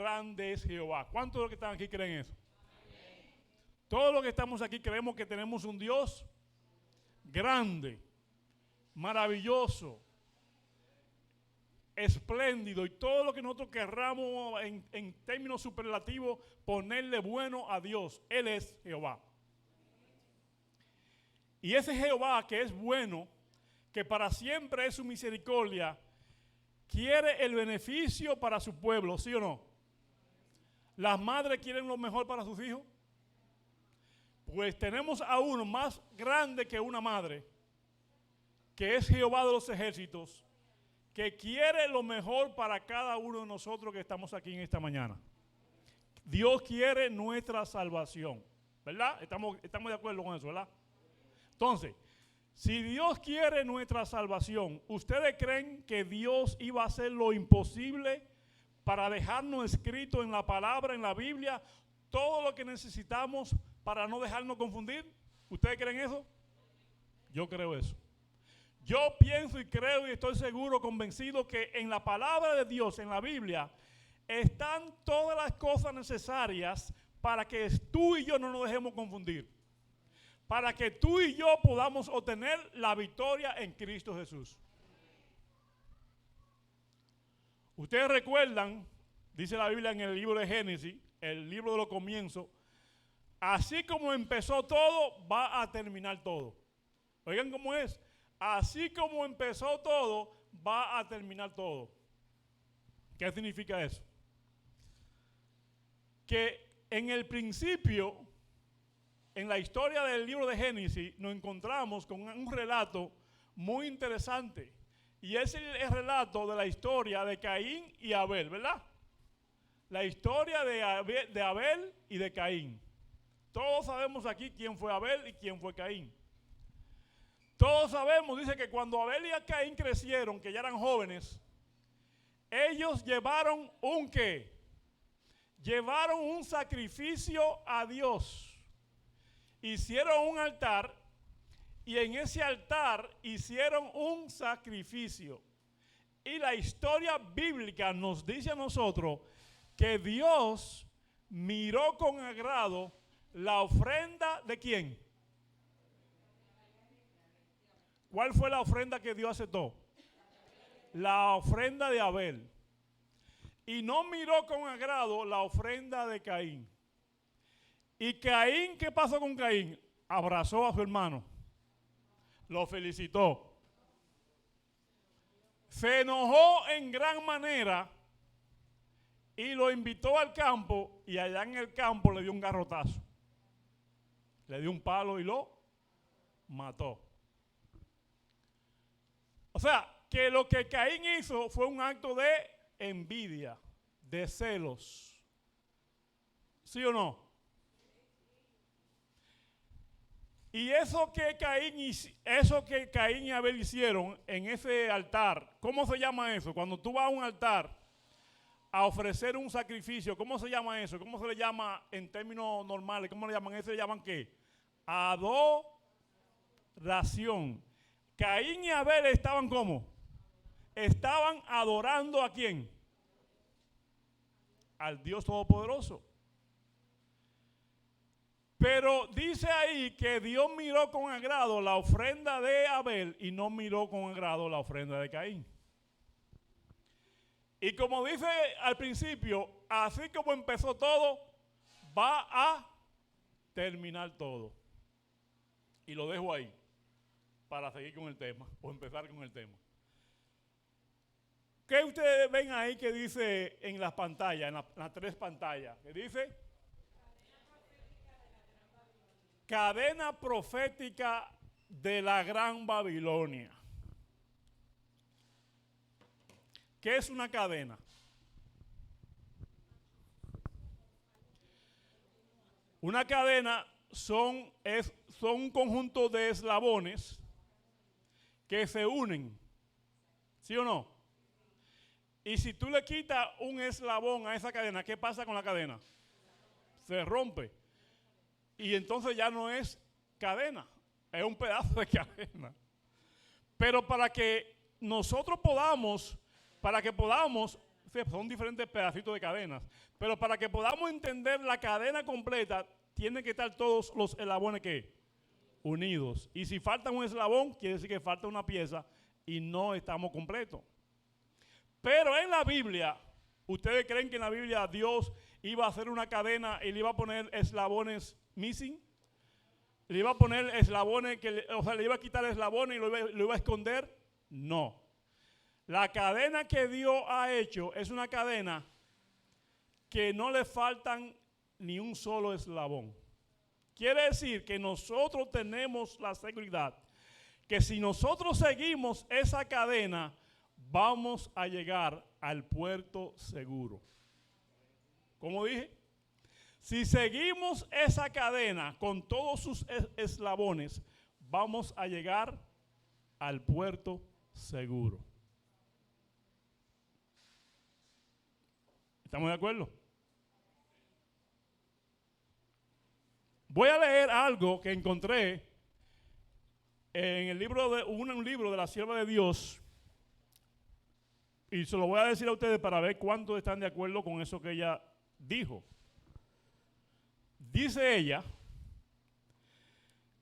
grande es Jehová. ¿Cuántos de los que están aquí creen eso? Todos los que estamos aquí creemos que tenemos un Dios grande, maravilloso, espléndido, y todo lo que nosotros querramos en términos superlativos ponerle bueno a Dios. Él es Jehová. Y ese Jehová que es bueno, que para siempre es su misericordia, quiere el beneficio para su pueblo, ¿sí o no? ¿Las madres quieren lo mejor para sus hijos? Pues tenemos a uno más grande que una madre, que es Jehová de los ejércitos, que quiere lo mejor para cada uno de nosotros que estamos aquí en esta mañana. Dios quiere nuestra salvación, ¿verdad? Estamos de acuerdo con eso, ¿verdad? Entonces, si Dios quiere nuestra salvación, ¿ustedes creen que Dios iba a hacer lo imposible para dejarnos escrito en la palabra, en la Biblia, todo lo que necesitamos para no dejarnos confundir? ¿Ustedes creen eso? Yo creo eso. Yo pienso y creo y estoy seguro, convencido que en la palabra de Dios, en la Biblia, están todas las cosas necesarias para que tú y yo no nos dejemos confundir. Para que tú y yo podamos obtener la victoria en Cristo Jesús. Ustedes recuerdan, dice la Biblia en el libro de Génesis, el libro de los comienzos, así como empezó todo, va a terminar todo. Oigan cómo es. Así como empezó todo, va a terminar todo. ¿Qué significa eso? Que en el principio, en la historia del libro de Génesis, nos encontramos con un relato muy interesante. Y es el relato de la historia de Caín y Abel, ¿verdad? La historia de Abel y de Caín. Todos sabemos aquí quién fue Abel y quién fue Caín. Todos sabemos, dice que cuando Abel y Caín crecieron, que ya eran jóvenes, ellos llevaron un ¿qué? Llevaron un sacrificio a Dios. Hicieron un altar y en ese altar hicieron un sacrificio. Y la historia bíblica nos dice a nosotros que Dios miró con agrado la ofrenda de ¿quién? ¿Cuál fue la ofrenda que Dios aceptó? La ofrenda de Abel. Y no miró con agrado la ofrenda de Caín. Y Caín, ¿qué pasó con Caín? Abrazó a su hermano. Lo felicitó. Se enojó en gran manera y lo invitó al campo, y allá en el campo le dio un garrotazo. Le dio un palo y lo mató. O sea, que lo que Caín hizo fue un acto de envidia, de celos. ¿Sí o no? Y eso que Caín y Abel hicieron en ese altar, ¿cómo se llama eso? Cuando tú vas a un altar a ofrecer un sacrificio, ¿cómo se llama eso? ¿Cómo se le llama en términos normales? ¿Cómo le llaman eso? ¿Le llaman qué? Adoración. Caín y Abel estaban ¿cómo? Estaban adorando ¿a quién? Al Dios Todopoderoso. Pero dice ahí que Dios miró con agrado la ofrenda de Abel y no miró con agrado la ofrenda de Caín. Y como dice al principio, así como empezó todo, va a terminar todo. Y lo dejo ahí para seguir con el tema o empezar con el tema. ¿Qué ustedes ven ahí que dice en las pantallas, en las tres pantallas? ¿Qué dice? Cadena profética de la Gran Babilonia. ¿Qué es una cadena? Una cadena son un conjunto de eslabones que se unen, ¿sí o no? Y si tú le quitas un eslabón a esa cadena, ¿qué pasa con la cadena? Se rompe. Y entonces ya no es cadena, es un pedazo de cadena. Pero para que nosotros podamos, son diferentes pedacitos de cadenas. Pero para que podamos entender la cadena completa, tienen que estar todos los eslabones ¿qué? Unidos. Y si falta un eslabón, quiere decir que falta una pieza y no estamos completos. Pero en la Biblia, ¿ustedes creen que en la Biblia Dios iba a hacer una cadena y le iba a poner eslabones missing? ¿Le iba a poner eslabones, le iba a quitar eslabones y lo iba a esconder? No. La cadena que Dios ha hecho es una cadena que no le faltan ni un solo eslabón. Quiere decir que nosotros tenemos la seguridad que si nosotros seguimos esa cadena, vamos a llegar al puerto seguro. ¿Cómo dije? Si seguimos esa cadena con todos sus eslabones, vamos a llegar al puerto seguro. ¿Estamos de acuerdo? Voy a leer algo que encontré en el libro un libro de la sierva de Dios y se lo voy a decir a ustedes para ver cuántos están de acuerdo con eso que ella dijo. Dice ella,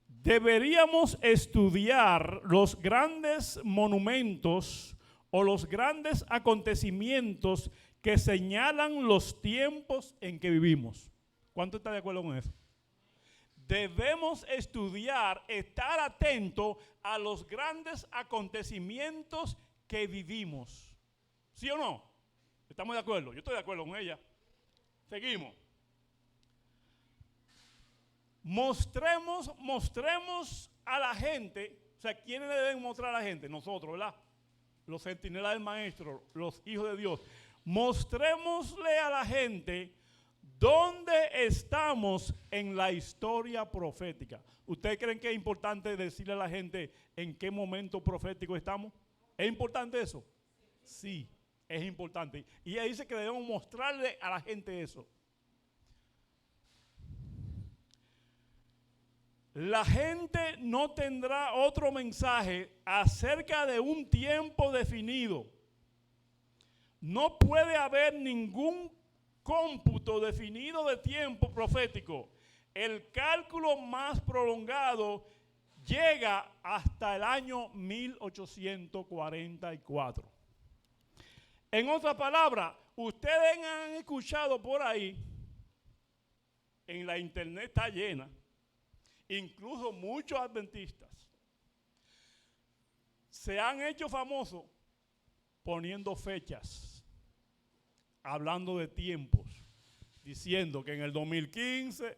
deberíamos estudiar los grandes monumentos o los grandes acontecimientos que señalan los tiempos en que vivimos. ¿Cuánto está de acuerdo con eso? Debemos estudiar, estar atentos a los grandes acontecimientos que vivimos. ¿Sí o no? ¿Estamos de acuerdo? Yo estoy de acuerdo con ella. Seguimos. Mostremos a la gente, o sea, ¿quiénes le deben mostrar a la gente? Nosotros, ¿verdad? Los centinelas del maestro, los hijos de Dios. Mostrémosle a la gente dónde estamos en la historia profética. ¿Ustedes creen que es importante decirle a la gente en qué momento profético estamos? ¿Es importante eso? Sí, es importante. Y ella dice que debemos mostrarle a la gente eso. La gente no tendrá otro mensaje acerca de un tiempo definido. No puede haber ningún cómputo definido de tiempo profético. El cálculo más prolongado llega hasta el año 1844. En otras palabras, ustedes han escuchado por ahí, en la internet está llena, incluso muchos adventistas se han hecho famosos poniendo fechas, hablando de tiempos, diciendo que en el 2015,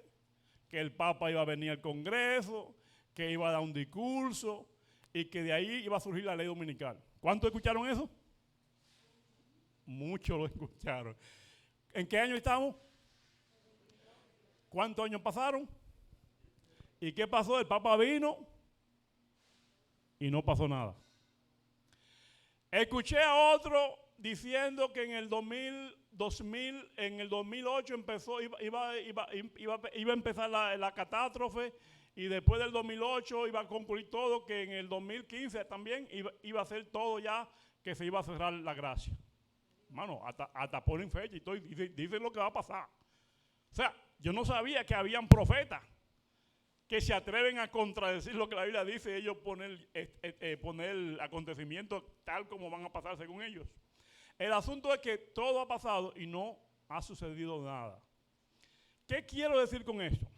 que el Papa iba a venir al Congreso, que iba a dar un discurso y que de ahí iba a surgir la ley dominical. ¿Cuántos escucharon eso? Muchos lo escucharon. ¿En qué año estamos? ¿Cuántos años pasaron? ¿Y qué pasó? El Papa vino y no pasó nada. Escuché a otro diciendo que en el 2008 empezó, iba a empezar la catástrofe y después del 2008 iba a concluir todo, que en el 2015 también iba a ser todo ya, que se iba a cerrar la gracia. Hermano, hasta ponen fecha y dicen lo que va a pasar. O sea, yo no sabía que habían profetas que se atreven a contradecir lo que la Biblia dice y ellos poner acontecimientos tal como van a pasar según ellos. El asunto es que todo ha pasado y no ha sucedido nada. ¿Qué quiero decir con esto?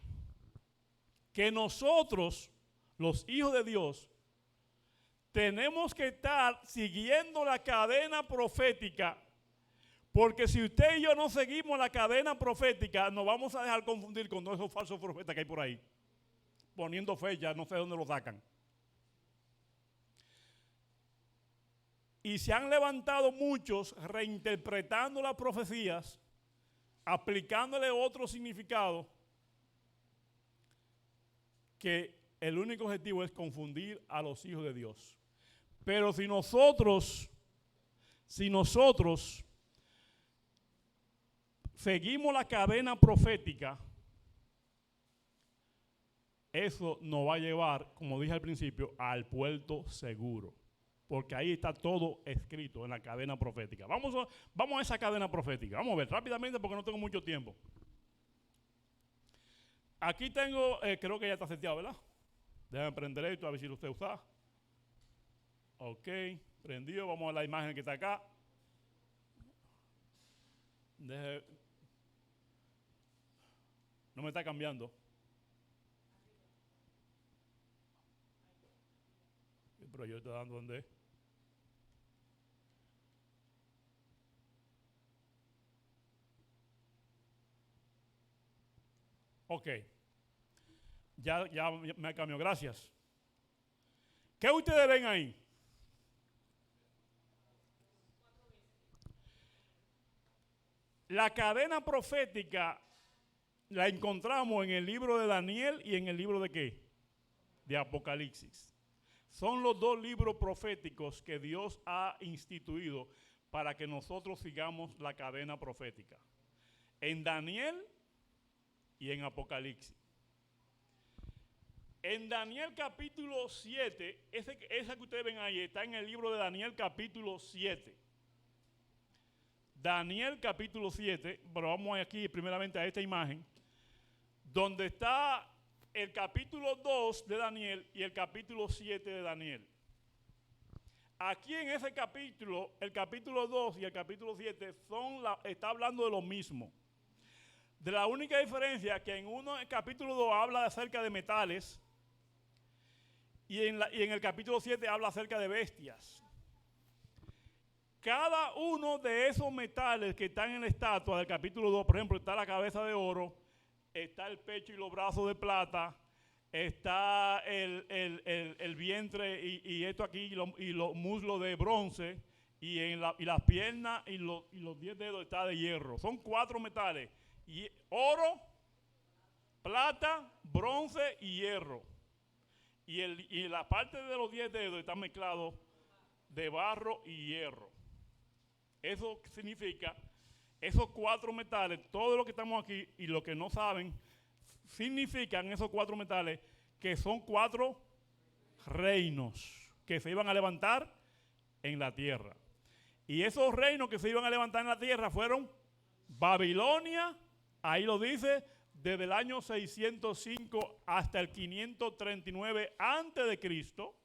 Que nosotros, los hijos de Dios, tenemos que estar siguiendo la cadena profética, porque si usted y yo no seguimos la cadena profética, nos vamos a dejar confundir con todos esos falsos profetas que hay por ahí, poniendo fechas, no sé de dónde lo sacan. Y se han levantado muchos reinterpretando las profecías, aplicándole otro significado, que el único objetivo es confundir a los hijos de Dios. Pero si nosotros seguimos la cadena profética, eso nos va a llevar, como dije al principio, al puerto seguro. porque ahí está todo escrito en la cadena profética. Vamos a esa cadena profética. Vamos a ver rápidamente porque no tengo mucho tiempo. Aquí tengo, creo que ya está seteado, ¿verdad? Déjame prender esto a ver si lo usted usa. Ok, prendido. Vamos a ver la imagen que está acá. No me está cambiando. Pero yo estoy dando donde. Ok. Ya me cambió. Gracias. ¿Qué ustedes ven ahí? La cadena profética la encontramos en el libro de Daniel y en el libro de ¿qué? De Apocalipsis. Son los dos libros proféticos que Dios ha instituido para que nosotros sigamos la cadena profética. En Daniel y en Apocalipsis. En Daniel capítulo 7, esa que ustedes ven ahí está en el libro de Daniel capítulo 7. Daniel capítulo 7, pero vamos aquí primeramente a esta imagen, donde está el capítulo 2 de Daniel y el capítulo 7 de Daniel. Aquí en ese capítulo, el capítulo 2 y el capítulo 7 está hablando de lo mismo. De la única diferencia que en uno, el capítulo 2 habla acerca de metales y en el capítulo 7 habla acerca de bestias. Cada uno de esos metales que están en la estatua del capítulo 2, por ejemplo, está la cabeza de oro, está el pecho y los brazos de plata, está el vientre y esto aquí y los muslos de bronce y las piernas y los 10 dedos está de hierro. Son 4 metales, oro, plata, bronce y hierro. Y la parte de los 10 dedos está mezclado de barro y hierro. Eso significa, esos 4 metales, todo lo que estamos aquí y lo que no saben, significan esos 4 metales que son 4 reinos que se iban a levantar en la tierra. Y esos reinos que se iban a levantar en la tierra fueron Babilonia, ahí lo dice, desde el año 605 hasta el 539 antes de Cristo.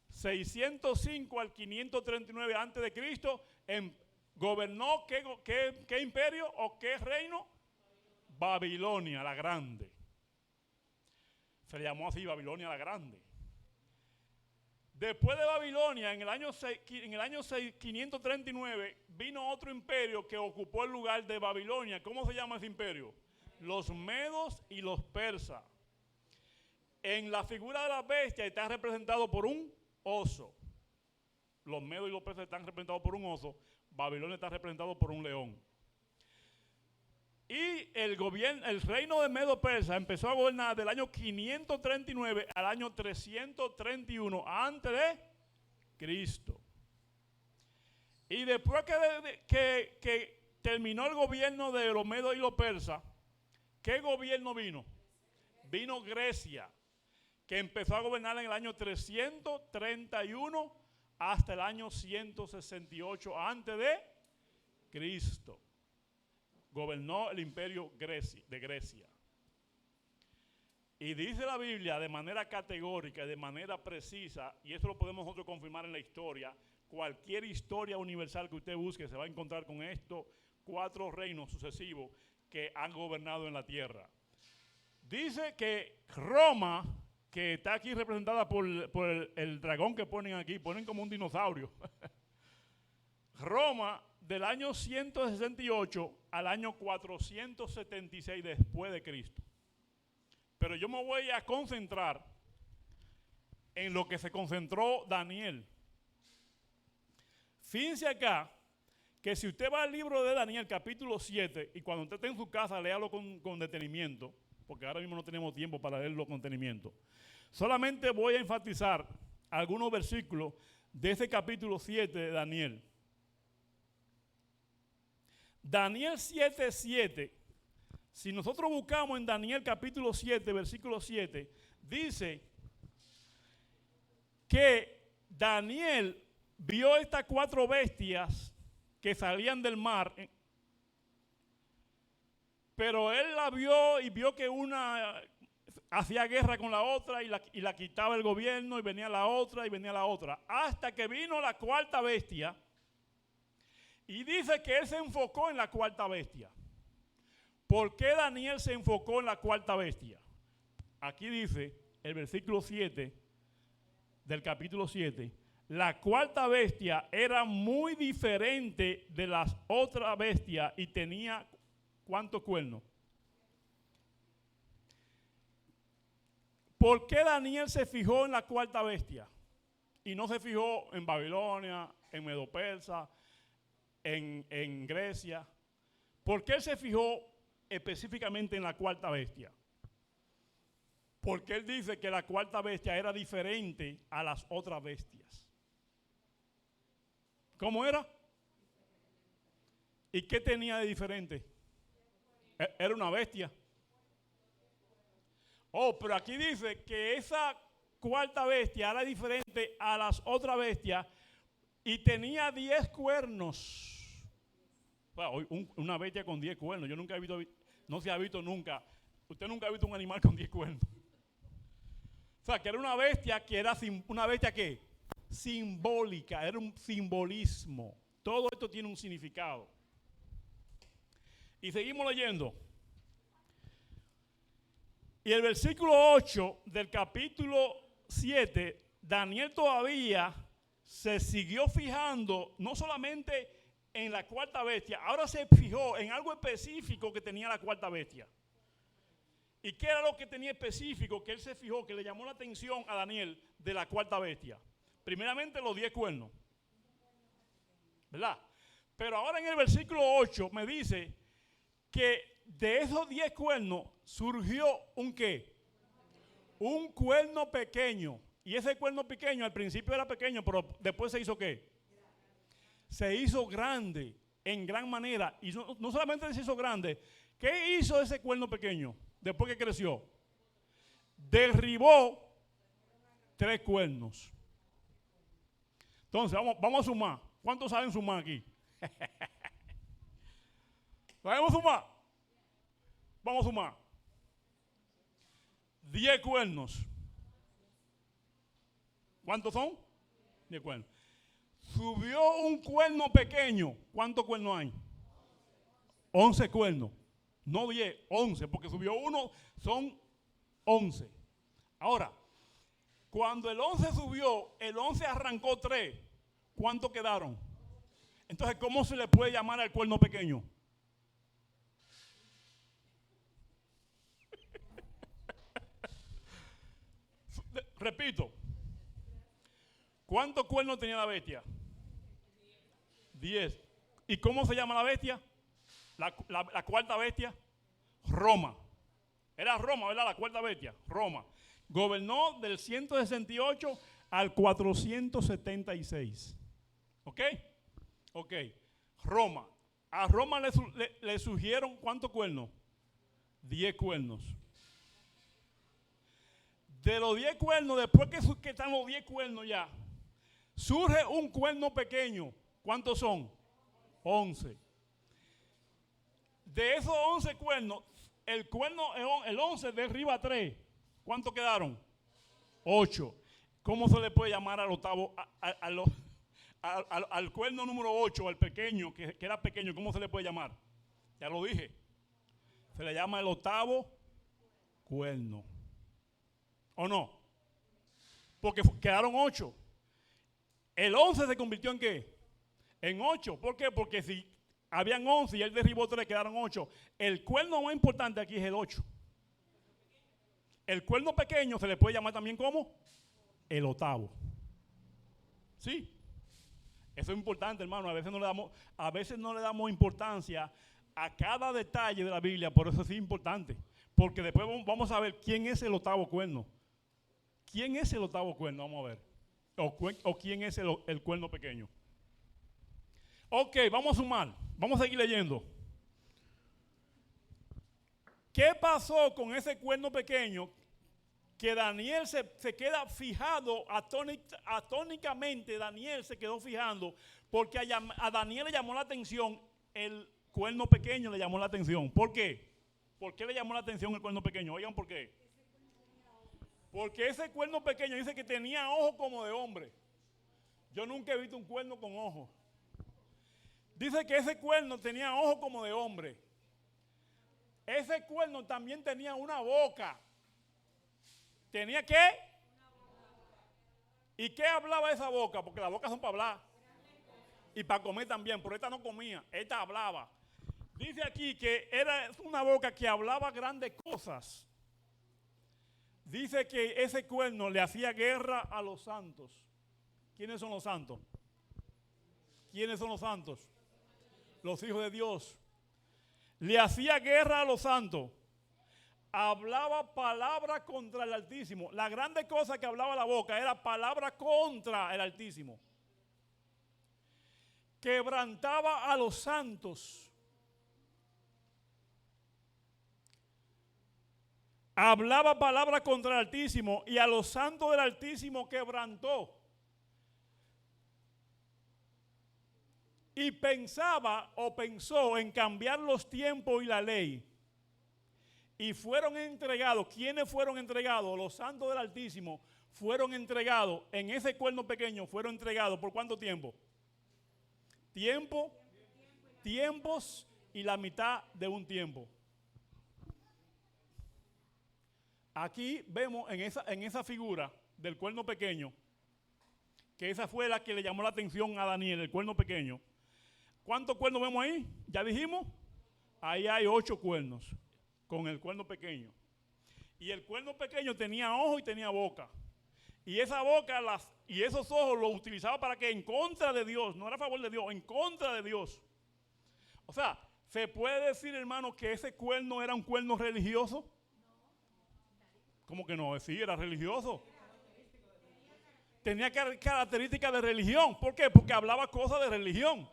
605 al 539 antes de Cristo, gobernó ¿qué imperio o qué reino? Babilonia la Grande. Se le llamó así Babilonia la Grande. Después de Babilonia, en el año 539, vino otro imperio que ocupó el lugar de Babilonia. ¿Cómo se llama ese imperio? Los medos y los persas. En la figura de la bestia está representado por un oso. Los medos y los persas están representados por un oso. Babilonia está representado por un león. Y el reino de Medo-Persa empezó a gobernar del año 539 al año 331 antes de Cristo. Y después que terminó el gobierno de los medos y los persas, ¿qué gobierno vino? Vino Grecia, que empezó a gobernar en el año 331 hasta el año 168 antes de Cristo. Gobernó el imperio de Grecia. Y dice la Biblia de manera categórica, de manera precisa, y eso lo podemos nosotros confirmar en la historia, cualquier historia universal que usted busque se va a encontrar con estos 4 reinos sucesivos que han gobernado en la tierra. Dice que Roma, que está aquí representada por el dragón que ponen aquí, ponen como un dinosaurio. Roma, del año 168 al año 476 después de Cristo. Pero yo me voy a concentrar en lo que se concentró Daniel. Fíjense acá que si usted va al libro de Daniel capítulo 7 y cuando usted esté en su casa léalo con detenimiento, porque ahora mismo no tenemos tiempo para leerlo con detenimiento. Solamente voy a enfatizar algunos versículos de ese capítulo 7 de Daniel. Daniel 7:7, si nosotros buscamos en Daniel capítulo 7, versículo 7, dice que Daniel vio estas 4 bestias que salían del mar, pero él la vio y vio que una hacía guerra con la otra y la quitaba el gobierno, y venía la otra y venía la otra, hasta que vino la 4ª bestia, y dice que él se enfocó en la 4ª bestia. ¿Por qué Daniel se enfocó en la 4ª bestia? Aquí dice el versículo 7 del capítulo 7, la 4ª bestia era muy diferente de las otras bestias y tenía ¿cuántos cuernos? ¿Por qué Daniel se fijó en la 4ª bestia y no se fijó en Babilonia, en Medo-Persa, en Grecia? ¿Por qué él se fijó específicamente en la 4ª bestia? Porque él dice que la 4ª bestia era diferente a las otras bestias. ¿Cómo era? ¿Y qué tenía de diferente? Era una bestia. Oh, pero aquí dice que esa 4ª bestia era diferente a las otras bestias y tenía 10 cuernos. Bueno, una bestia con 10 cuernos. Yo nunca he visto, no se ha visto nunca. Usted nunca ha visto un animal con 10 cuernos. O sea, que era una bestia que era una bestia que simbólica, era un simbolismo. Todo esto tiene un significado. Y seguimos leyendo. Y el versículo 8 del capítulo 7, Daniel todavía se siguió fijando no solamente en la 4ª bestia, ahora se fijó en algo específico que tenía la 4ª bestia. ¿Y qué era lo que tenía específico que él se fijó, que le llamó la atención a Daniel de la 4ª bestia? Primeramente los 10 cuernos, ¿verdad? Pero ahora en el versículo 8 me dice que de esos 10 cuernos surgió un ¿qué? Un cuerno pequeño. Y ese cuerno pequeño al principio era pequeño, pero después se hizo ¿qué? Se hizo grande en gran manera. Y no solamente se hizo grande, ¿qué hizo ese cuerno pequeño después que creció? Derribó 3 cuernos. Entonces, vamos a sumar. ¿Cuántos saben sumar aquí? ¿Sabemos sumar? Vamos a sumar. 10 cuernos. ¿Cuántos son? 10 cuernos. Subió un cuerno pequeño. ¿Cuántos cuernos hay? 11 cuernos. No 10, 11, porque subió uno, son 11. Ahora, cuando el 11 subió, el 11 arrancó 3. ¿Cuántos quedaron? Entonces, ¿cómo se le puede llamar al cuerno pequeño? Repito. ¿Cuántos cuernos tenía la bestia? 10. ¿Y cómo se llama la bestia? La 4ª bestia. Roma. Era Roma, ¿verdad? La 4ª bestia. Roma. Gobernó del 168 al 476. ¿Ok? Ok. Roma. A Roma le surgieron ¿cuántos cuernos? 10 cuernos. De los 10 cuernos, después que están los 10 cuernos ya, surge un cuerno pequeño. ¿Cuántos son? 11. De esos 11 cuernos, el 11 derriba 3. ¿Cuántos quedaron? 8. ¿Cómo se le puede llamar al octavo, al cuerno número 8, al pequeño, que era pequeño? ¿Cómo se le puede llamar? Ya lo dije. Se le llama el 8º cuerno. ¿O no? Porque quedaron 8. El 11 se convirtió en ¿qué? En 8. ¿Por qué? Porque si habían 11 y él derribó 3, quedaron 8. El cuerno más importante aquí es el 8. El cuerno pequeño se le puede llamar también como el 8º. ¿Sí? Eso es importante, hermano. A veces no le damos importancia a cada detalle de la Biblia, por eso es importante. Porque después vamos a ver quién es el 8º cuerno. ¿Quién es el 8º cuerno? Vamos a ver. O quién es el cuerno pequeño. Ok, vamos a sumar. Vamos a seguir leyendo. ¿Qué pasó con ese cuerno pequeño que Daniel se queda fijado, atónicamente Daniel se quedó fijando, porque a Daniel le llamó la atención el cuerno pequeño, le llamó la atención. ¿Por qué? ¿Por qué le llamó la atención el cuerno pequeño? Oigan, ¿por qué? Porque ese cuerno pequeño dice que tenía ojos como de hombre. Yo nunca he visto un cuerno con ojos. Dice que ese cuerno tenía ojos como de hombre. Ese cuerno también tenía una boca. ¿Tenía qué? ¿Y qué hablaba esa boca? Porque las bocas son para hablar. Y para comer también, pero esta no comía, esta hablaba. Dice aquí que era una boca que hablaba grandes cosas. Dice que ese cuerno le hacía guerra a los santos. ¿Quiénes son los santos? ¿Quiénes son los santos? Los hijos de Dios. Le hacía guerra a los santos. Hablaba palabra contra el Altísimo. La grande cosa que hablaba la boca era palabra contra el Altísimo. Quebrantaba a los santos. Hablaba palabra contra el Altísimo y a los santos del Altísimo quebrantó. Y pensaba o pensó en cambiar los tiempos y la ley. Y fueron entregados. ¿Quiénes fueron entregados? Los santos del Altísimo fueron entregados en ese cuerno pequeño. Fueron entregados ¿por cuánto tiempo? Tiempos y la mitad de un tiempo. Aquí vemos en esa figura del cuerno pequeño, que esa fue la que le llamó la atención a Daniel, el cuerno pequeño. ¿Cuántos cuernos vemos ahí? ¿Ya dijimos? Ahí hay 8 cuernos con el cuerno pequeño. Y el cuerno pequeño tenía ojos y tenía boca. Y esa boca y esos ojos los utilizaba para que en contra de Dios, no era a favor de Dios, en contra de Dios. O sea, ¿se puede decir, hermano, que ese cuerno era un cuerno religioso? ¿Cómo que no? Sí, era religioso. Tenía características de religión. ¿Por qué? Porque hablaba cosas de religión.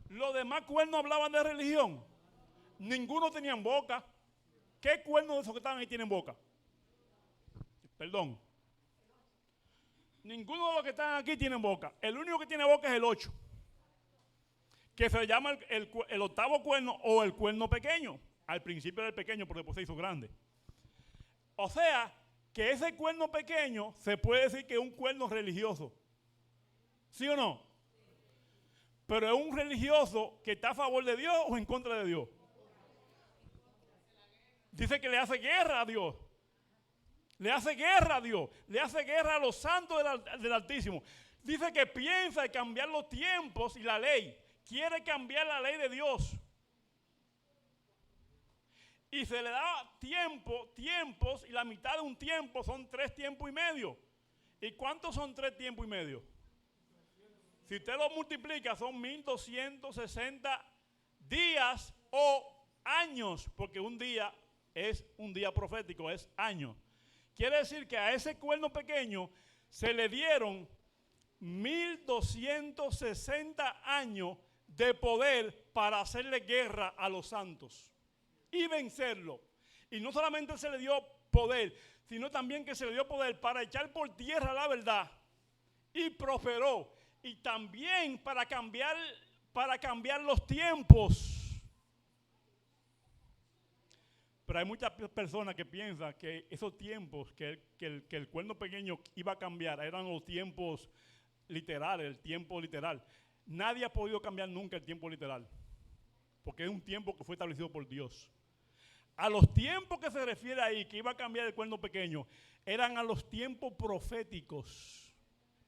Los demás cuernos hablaban de religión. Ninguno tenía boca. ¿Qué cuernos de esos que estaban ahí tienen boca? Perdón. Ninguno de los que están aquí tienen boca. El único que tiene boca es el 8. Que se llama el octavo cuerno o el cuerno pequeño. Al principio era el pequeño, pero después se hizo grande. O sea, que ese cuerno pequeño se puede decir que es un cuerno religioso. ¿Sí o no? Pero es un religioso que está a favor de Dios o en contra de Dios. Dice que le hace guerra a Dios. Le hace guerra a Dios. Le hace guerra a los santos del Altísimo. Dice que piensa en cambiar los tiempos y la ley. Quiere cambiar la ley de Dios. Y se le da tiempos, y la mitad de un tiempo son 3 tiempos y medio. ¿Y cuántos son 3 tiempos y medio? Si usted lo multiplica, son 1260 días o años, porque un día es un día profético, es año. Quiere decir que a ese cuerno pequeño se le dieron 1260 años de poder para hacerle guerra a los santos y vencerlo. Y no solamente se le dio poder, sino también que se le dio poder para echar por tierra la verdad y prosperó. Y también para cambiar los tiempos. Pero hay muchas personas que piensan que esos tiempos que el cuerno pequeño iba a cambiar eran los tiempos literales, el tiempo literal. Nadie ha podido cambiar nunca el tiempo literal, porque es un tiempo que fue establecido por Dios. A los tiempos que se refiere ahí, que iba a cambiar el cuerno pequeño, eran a los tiempos proféticos,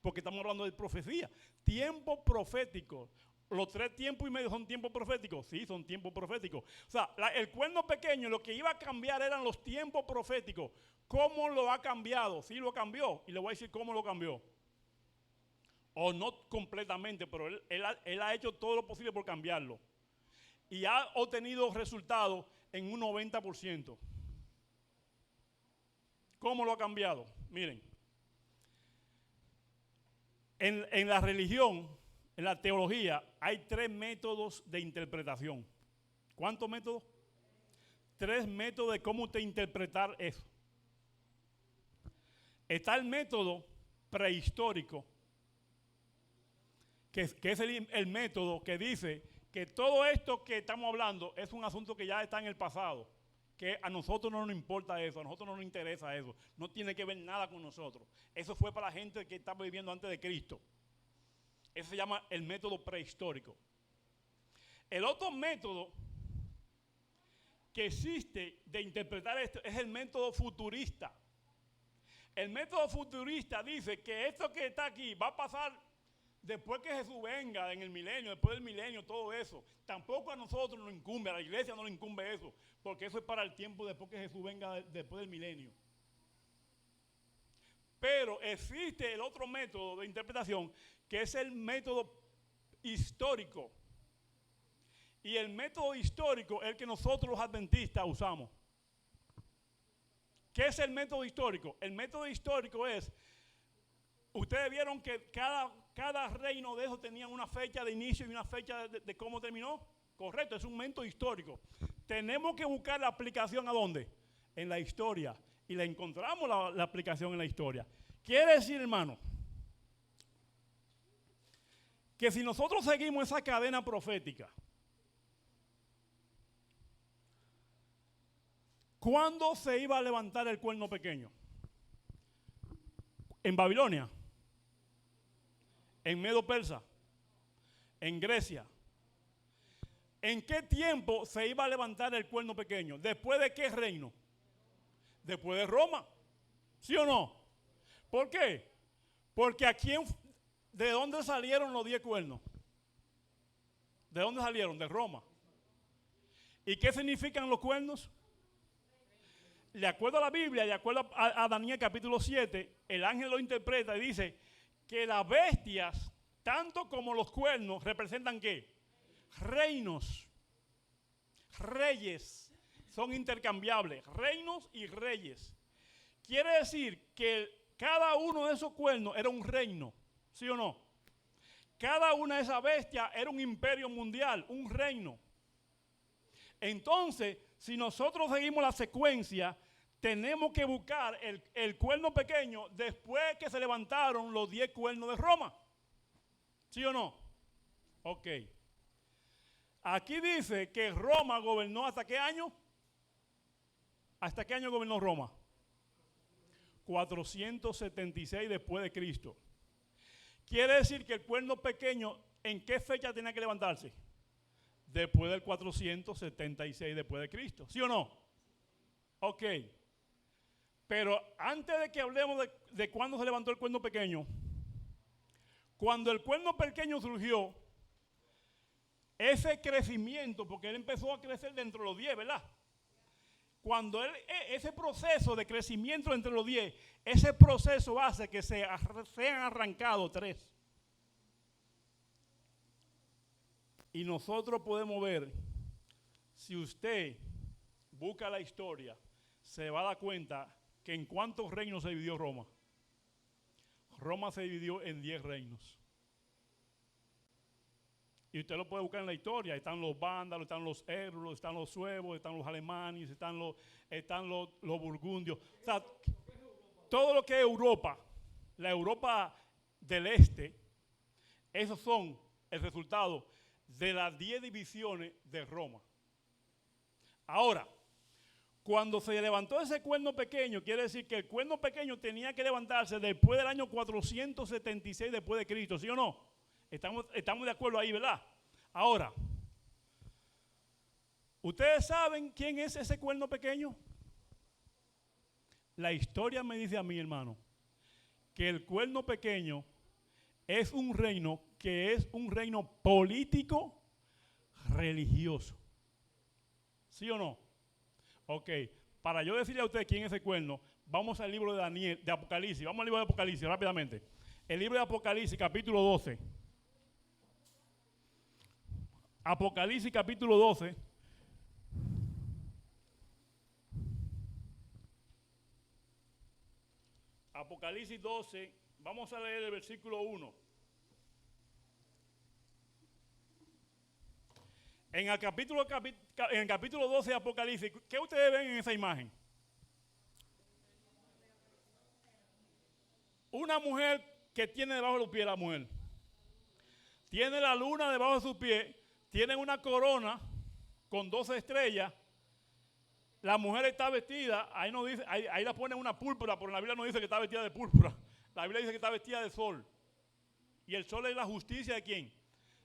porque estamos hablando de profecía. Tiempo profético. Los 3 tiempos y medio son tiempos proféticos. Sí, son tiempos proféticos. O sea, el cuerno pequeño lo que iba a cambiar eran los tiempos proféticos. ¿Cómo lo ha cambiado? Sí, lo cambió. Y le voy a decir cómo lo cambió. O no completamente, pero él ha hecho todo lo posible por cambiarlo. Y ha obtenido resultados en un 90%. ¿Cómo lo ha cambiado? Miren. En la religión, en la teología, hay 3 métodos de interpretación. ¿Cuántos métodos? 3 métodos de cómo usted interpretar eso. Está el método prehistórico, que es el método que dice que todo esto que estamos hablando es un asunto que ya está en el pasado, que a nosotros no nos importa eso, a nosotros no nos interesa eso, no tiene que ver nada con nosotros. Eso fue para la gente que estaba viviendo antes de Cristo. Eso se llama el método prehistórico. El otro método que existe de interpretar esto es el método futurista. El método futurista dice que esto que está aquí va a pasar después que Jesús venga en el milenio, después del milenio, todo eso. Tampoco a nosotros nos incumbe, a la iglesia no le incumbe eso, porque eso es para el tiempo después que Jesús venga después del milenio. Pero existe el otro método de interpretación, que es el método histórico. Y el método histórico es el que nosotros los adventistas usamos. ¿Qué es el método histórico? El método histórico es, ustedes vieron que cada reino de esos tenía una fecha de inicio y una fecha de cómo terminó. Correcto, es un método histórico. Tenemos que buscar la aplicación ¿a dónde? En la historia. Y la encontramos la aplicación en la historia. Quiere decir, hermano, que si nosotros seguimos esa cadena profética, ¿cuándo se iba a levantar el cuerno pequeño? ¿En Babilonia? ¿En Medo Persa? ¿En Grecia? ¿En qué tiempo se iba a levantar el cuerno pequeño? ¿Después de qué reino? Después de Roma. ¿Sí o no? ¿Por qué? Porque ¿de dónde salieron los 10 cuernos? ¿De dónde salieron? De Roma. ¿Y qué significan los cuernos? De acuerdo a la Biblia, de acuerdo a Daniel capítulo 7, el ángel lo interpreta y dice que las bestias, tanto como los cuernos, representan ¿qué? Reinos, reyes, son intercambiables, reinos y reyes. Quiere decir que cada uno de esos cuernos era un reino, ¿sí o no? Cada una de esas bestias era un imperio mundial, un reino. Entonces, si nosotros seguimos la secuencia, tenemos que buscar el cuerno pequeño después que se levantaron los 10 cuernos de Roma. ¿Sí o no? Ok. Aquí dice que Roma gobernó ¿hasta qué año? ¿Hasta qué año gobernó Roma? 476 después de Cristo. Quiere decir que el cuerno pequeño, ¿en qué fecha tenía que levantarse? Después del 476 después de Cristo. ¿Sí o no? Ok. Pero antes de que hablemos de cuándo se levantó el cuerno pequeño, cuando el cuerno pequeño surgió, ese crecimiento, porque él empezó a crecer dentro de los 10, ¿verdad? Cuando ese proceso de crecimiento entre los 10, ese proceso hace que sean arrancados 3. Y nosotros podemos ver, si usted busca la historia, se va a dar cuenta que en cuántos reinos se dividió Roma. Roma se dividió en 10 reinos. Y usted lo puede buscar en la historia. Están los vándalos, están los érulos, están los suevos, están los alemanes, están los burgundios. O sea, todo lo que es Europa, la Europa del Este, esos son el resultado de las 10 divisiones de Roma. Ahora, cuando se levantó ese cuerno pequeño, quiere decir que el cuerno pequeño tenía que levantarse después del año 476 después de Cristo, ¿sí o no? Estamos de acuerdo ahí, ¿verdad? Ahora, ¿ustedes saben quién es ese cuerno pequeño? La historia me dice a mí, hermano, que el cuerno pequeño es un reino que es un reino político religioso. ¿Sí o no? Ok, para yo decirle a ustedes quién es ese cuerno, vamos al libro de Daniel, de Apocalipsis. Vamos al libro de Apocalipsis rápidamente. El libro de Apocalipsis, capítulo 12. Apocalipsis, capítulo 12. Apocalipsis 12, vamos a leer el versículo 1. En el capítulo 12 de Apocalipsis, ¿qué ustedes ven en esa imagen? Una mujer que tiene debajo de los pies la mujer. Tiene la luna debajo de sus pies, tiene una corona con 12 estrellas. La mujer está vestida, ahí, no dice, ahí la ponen una púrpura, pero en la Biblia no dice que está vestida de púrpura. La Biblia dice que está vestida de sol. Y el sol es la justicia de ¿quién?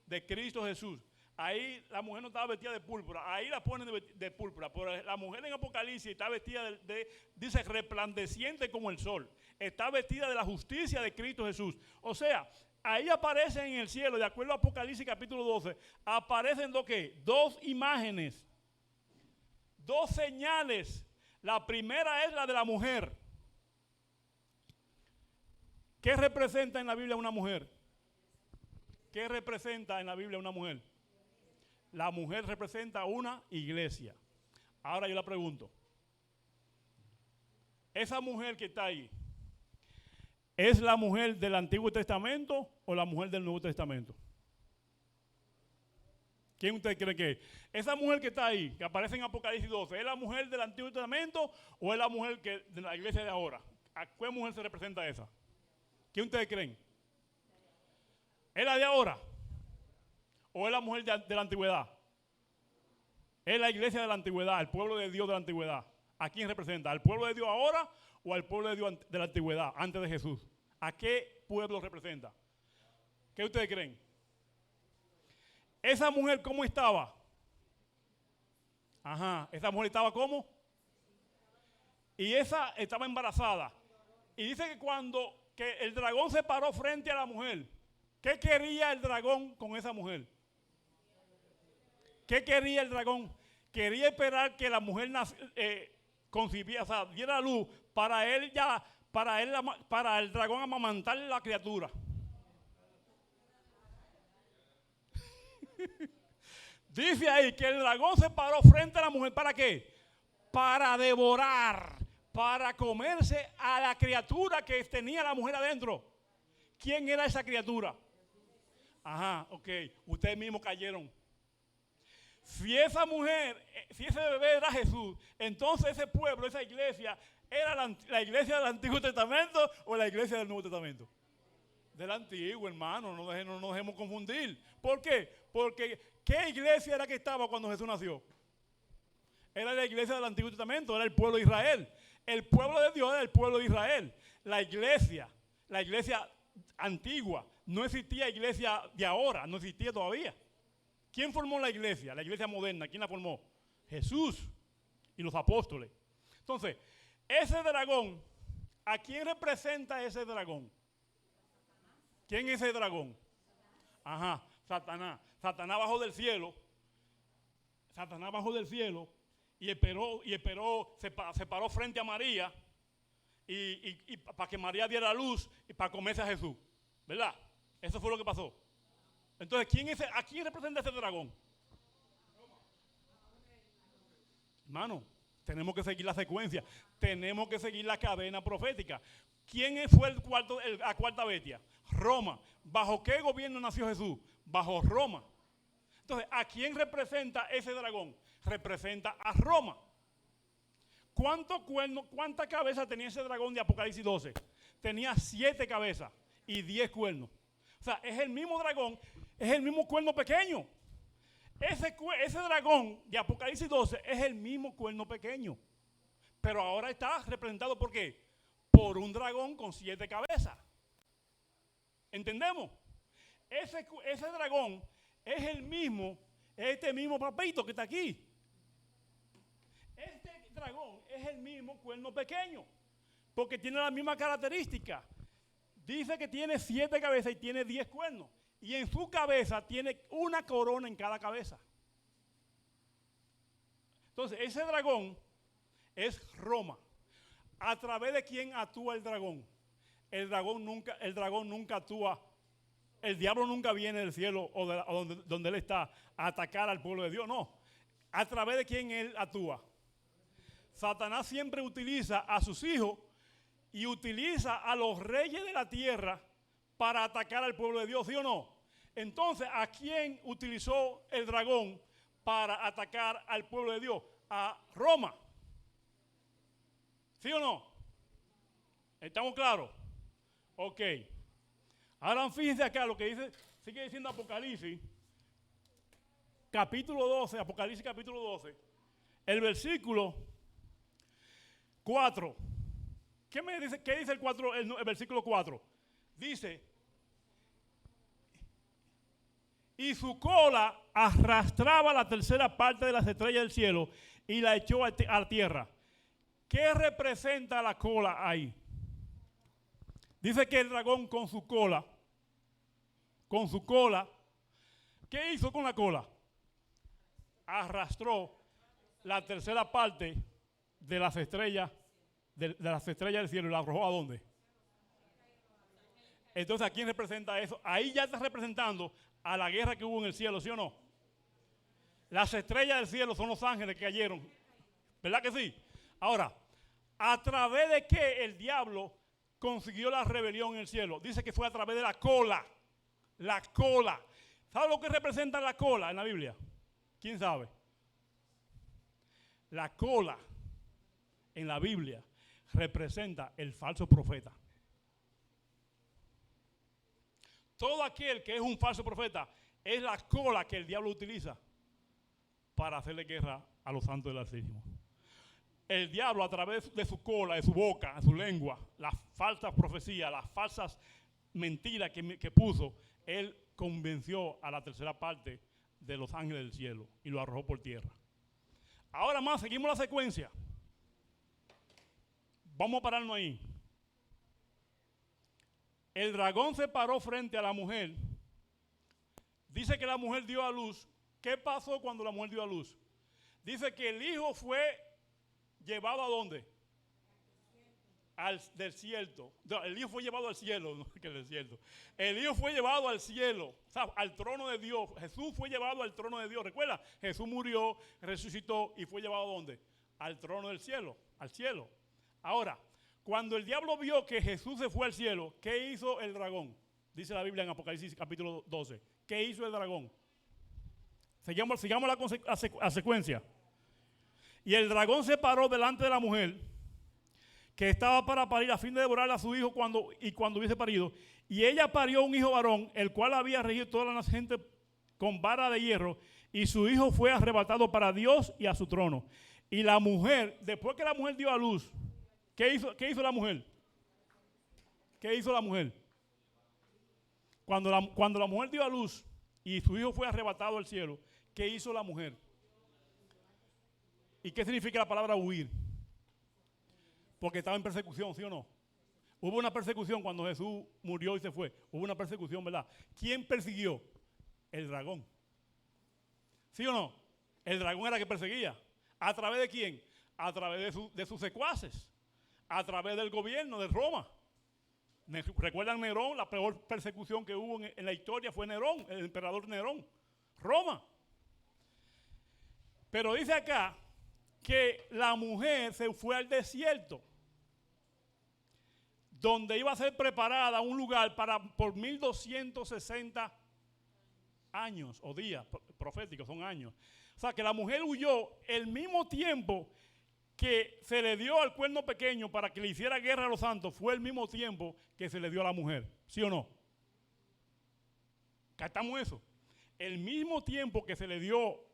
De Cristo Jesús. Ahí la mujer no estaba vestida de púrpura, ahí la ponen de púrpura. Pero la mujer en Apocalipsis está vestida dice, resplandeciente como el sol. Está vestida de la justicia de Cristo Jesús. O sea, ahí aparecen en el cielo, de acuerdo a Apocalipsis capítulo 12, aparecen dos imágenes, dos señales. La primera es la de la mujer. ¿Qué representa en la Biblia una mujer? ¿Qué representa en la Biblia una mujer? La mujer representa una iglesia. Ahora yo la pregunto, esa mujer que está ahí, ¿es la mujer del Antiguo Testamento o la mujer del Nuevo Testamento? ¿Quién usted cree que es? Esa mujer que está ahí, que aparece en Apocalipsis 12, ¿es la mujer del Antiguo Testamento o es la mujer de la iglesia de ahora? ¿A qué mujer se representa esa? ¿Quién ustedes creen? ¿Es la de ahora? ¿O es la mujer de la antigüedad? Es la iglesia de la antigüedad, el pueblo de Dios de la antigüedad. ¿A quién representa? ¿Al pueblo de Dios ahora o al pueblo de Dios de la antigüedad, antes de Jesús? ¿A qué pueblo representa? ¿Qué ustedes creen? ¿Esa mujer cómo estaba? Ajá, esa mujer estaba ¿cómo? Y esa estaba embarazada. Y dice que cuando el dragón se paró frente a la mujer, ¿qué quería el dragón con esa mujer? ¿Qué quería el dragón? Quería esperar que la mujer concibiera, o sea, diera luz para el dragón amamantar la criatura. Dice ahí que el dragón se paró frente a la mujer. ¿Para qué? Para devorar, para comerse a la criatura que tenía la mujer adentro. ¿Quién era esa criatura? Ajá, ok, ustedes mismos cayeron. Si esa mujer, si ese bebé era Jesús, entonces ese pueblo, esa iglesia, ¿era la iglesia del Antiguo Testamento o la iglesia del Nuevo Testamento? Del Antiguo, hermano, no nos dejemos confundir. ¿Por qué? Porque ¿qué iglesia era que estaba cuando Jesús nació? Era la iglesia del Antiguo Testamento, era el pueblo de Israel. El pueblo de Dios era el pueblo de Israel. La iglesia antigua, no existía iglesia de ahora, no existía todavía. ¿Quién formó la iglesia? La iglesia moderna, ¿quién la formó? Jesús y los apóstoles. Entonces, ese dragón, ¿a quién representa ese dragón? ¿Quién es ese dragón? Ajá, Satanás. Satanás bajó del cielo. Satanás bajó del cielo y se paró frente a María y para que María diera luz y para comerse a Jesús. ¿Verdad? Eso fue lo que pasó. Entonces, ¿a quién representa ese dragón? Hermano, tenemos que seguir la secuencia. Tenemos que seguir la cadena profética. ¿Quién fue la cuarta bestia? Roma. ¿Bajo qué gobierno nació Jesús? Bajo Roma. Entonces, ¿a quién representa ese dragón? Representa a Roma. ¿Cuántas cabezas tenía ese dragón de Apocalipsis 12? Tenía 7 cabezas y 10 cuernos. O sea, es el mismo dragón, es el mismo cuerno pequeño. Ese dragón de Apocalipsis 12 es el mismo cuerno pequeño. Pero ahora está representado ¿por qué? Por un dragón con 7 cabezas. ¿Entendemos? Ese dragón es este mismo papito que está aquí. Este dragón es el mismo cuerno pequeño, porque tiene la misma característica. Dice que tiene 7 cabezas y tiene 10 cuernos. Y en su cabeza tiene una corona en cada cabeza. Entonces, ese dragón es Roma. ¿A través de quién actúa el dragón? El dragón nunca actúa. El diablo nunca viene del cielo o donde él está a atacar al pueblo de Dios. No. ¿A través de quién él actúa? Satanás siempre utiliza a sus hijos y utiliza a los reyes de la tierra para atacar al pueblo de Dios, ¿sí o no? Entonces, ¿a quién utilizó el dragón para atacar al pueblo de Dios? A Roma. ¿Sí o no? ¿Estamos claros? Ok. Ahora fíjense acá lo que dice, sigue diciendo Apocalipsis, capítulo 12, Apocalipsis capítulo 12, el versículo 4. ¿Qué dice el versículo 4? Dice, y su cola arrastraba la tercera parte de las estrellas del cielo y la echó a la tierra. ¿Qué representa la cola ahí? Dice que el dragón con su cola, ¿qué hizo con la cola? Arrastró la tercera parte de las estrellas, de las estrellas del cielo y la arrojó ¿a dónde? Entonces, ¿a quién representa eso? Ahí ya está representando a la guerra que hubo en el cielo, ¿sí o no? Las estrellas del cielo son los ángeles que cayeron, ¿verdad que sí? Ahora, ¿a través de qué el diablo consiguió la rebelión en el cielo? Dice que fue a través de la cola. La cola. ¿Sabe lo que representa la cola en la Biblia? ¿Quién sabe? La cola en la Biblia representa el falso profeta. Todo aquel que es un falso profeta es la cola que el diablo utiliza para hacerle guerra a los santos del Altísimo. El diablo, a través de su cola, de su boca, de su lengua, las falsas profecías, las falsas mentiras que puso, él convenció a la tercera parte de los ángeles del cielo y lo arrojó por tierra. Ahora más, seguimos la secuencia. Vamos a pararnos ahí. El dragón se paró frente a la mujer. Dice que la mujer dio a luz. ¿Qué pasó cuando la mujer dio a luz? Dice que el hijo fue llevado ¿a dónde? Al desierto. No, el hijo fue llevado al cielo, no que el desierto. El hijo fue llevado al cielo, o sea, al trono de Dios. Jesús fue llevado al trono de Dios. Recuerda, Jesús murió, resucitó y fue llevado ¿a dónde? Al trono del cielo, al cielo. Ahora, cuando el diablo vio que Jesús se fue al cielo, ¿qué hizo el dragón? Dice la Biblia en Apocalipsis capítulo 12. ¿Qué hizo el dragón? Sigamos la secuencia. Y el dragón se paró delante de la mujer que estaba para parir a fin de devorar a su hijo cuando hubiese parido. Y ella parió un hijo varón, el cual había regido toda la gente con vara de hierro, y su hijo fue arrebatado para Dios y a su trono. Y la mujer, después que la mujer dio a luz, ¿qué hizo la mujer? ¿Qué hizo la mujer? Cuando la mujer dio a luz y su hijo fue arrebatado al cielo, ¿qué hizo la mujer? ¿Y qué significa la palabra huir? Porque estaba en persecución, ¿sí o no? Hubo una persecución cuando Jesús murió y se fue. Hubo una persecución, ¿verdad? ¿Quién persiguió? El dragón. ¿Sí o no? El dragón era el que perseguía. ¿A través de quién? A través de sus secuaces. A través del gobierno de Roma. ¿Recuerdan Nerón? La peor persecución que hubo en la historia fue Nerón, el emperador Nerón. Roma. Pero dice acá que la mujer se fue al desierto, donde iba a ser preparada un lugar por 1260 años o días proféticos, son años. O sea que la mujer huyó el mismo tiempo que se le dio al cuerno pequeño para que le hiciera guerra a los santos, fue el mismo tiempo que se le dio a la mujer, ¿sí o no? ¿Captamos eso? El mismo tiempo que se le dio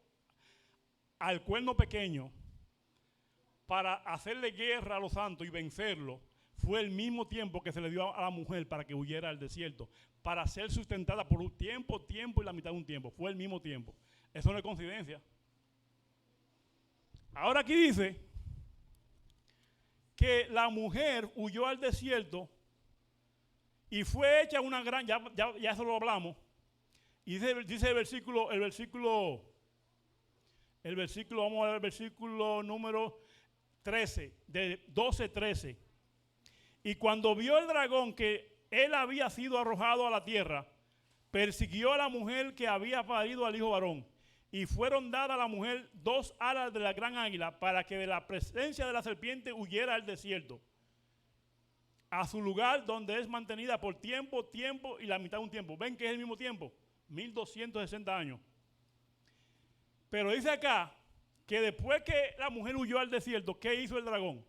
al cuerno pequeño para hacerle guerra a los santos y vencerlo, fue el mismo tiempo que se le dio a la mujer para que huyera al desierto, para ser sustentada por un tiempo y la mitad de un tiempo. Fue el mismo tiempo. Eso no es coincidencia. Ahora aquí dice que la mujer huyó al desierto y fue hecha una gran, ya eso lo hablamos, y dice el versículo, vamos a ver el versículo número 13, de 12:13. Y cuando vio el dragón que él había sido arrojado a la tierra, persiguió a la mujer que había parido al hijo varón. Y fueron dadas a la mujer 2 alas de la gran águila para que de la presencia de la serpiente huyera al desierto, a su lugar donde es mantenida por tiempo y la mitad de un tiempo. ¿Ven que es el mismo tiempo? 1260 años. Pero dice acá que después que la mujer huyó al desierto, ¿qué hizo el dragón?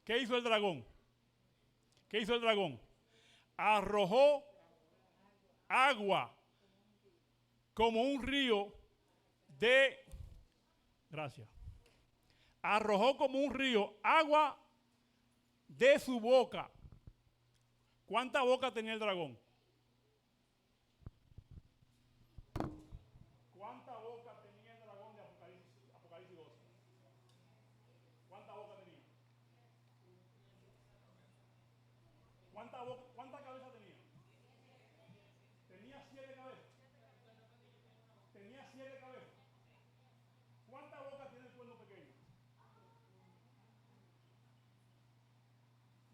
¿Qué hizo el dragón? ¿Qué hizo el dragón? Arrojó agua como un río de... Gracias. Arrojó como un río agua de su boca. ¿Cuánta boca tenía el dragón? ¿Cuánta boca tenía el dragón de Apocalipsis 12? ¿Cuánta boca tenía? ¿Cuánta cabeza tenía? Tenía 7 cabezas. Tenía 7 cabezas. ¿Cuánta boca tiene el cuerno pequeño?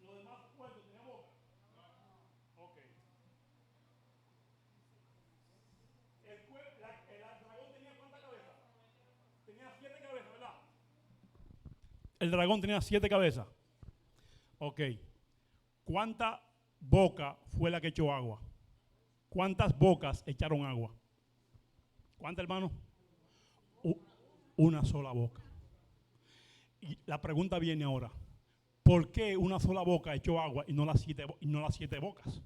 Los demás cuernos tenían boca. Ok. El dragón tenía ¿cuántas cabezas? Tenía 7 cabezas, ¿verdad? El dragón tenía 7 cabezas. Ok. ¿Cuánta boca fue la que echó agua? ¿Cuántas bocas echaron agua? ¿Cuántas, hermano? Una sola boca. Y la pregunta viene ahora. ¿Por qué una sola boca echó agua y no las 7 bocas?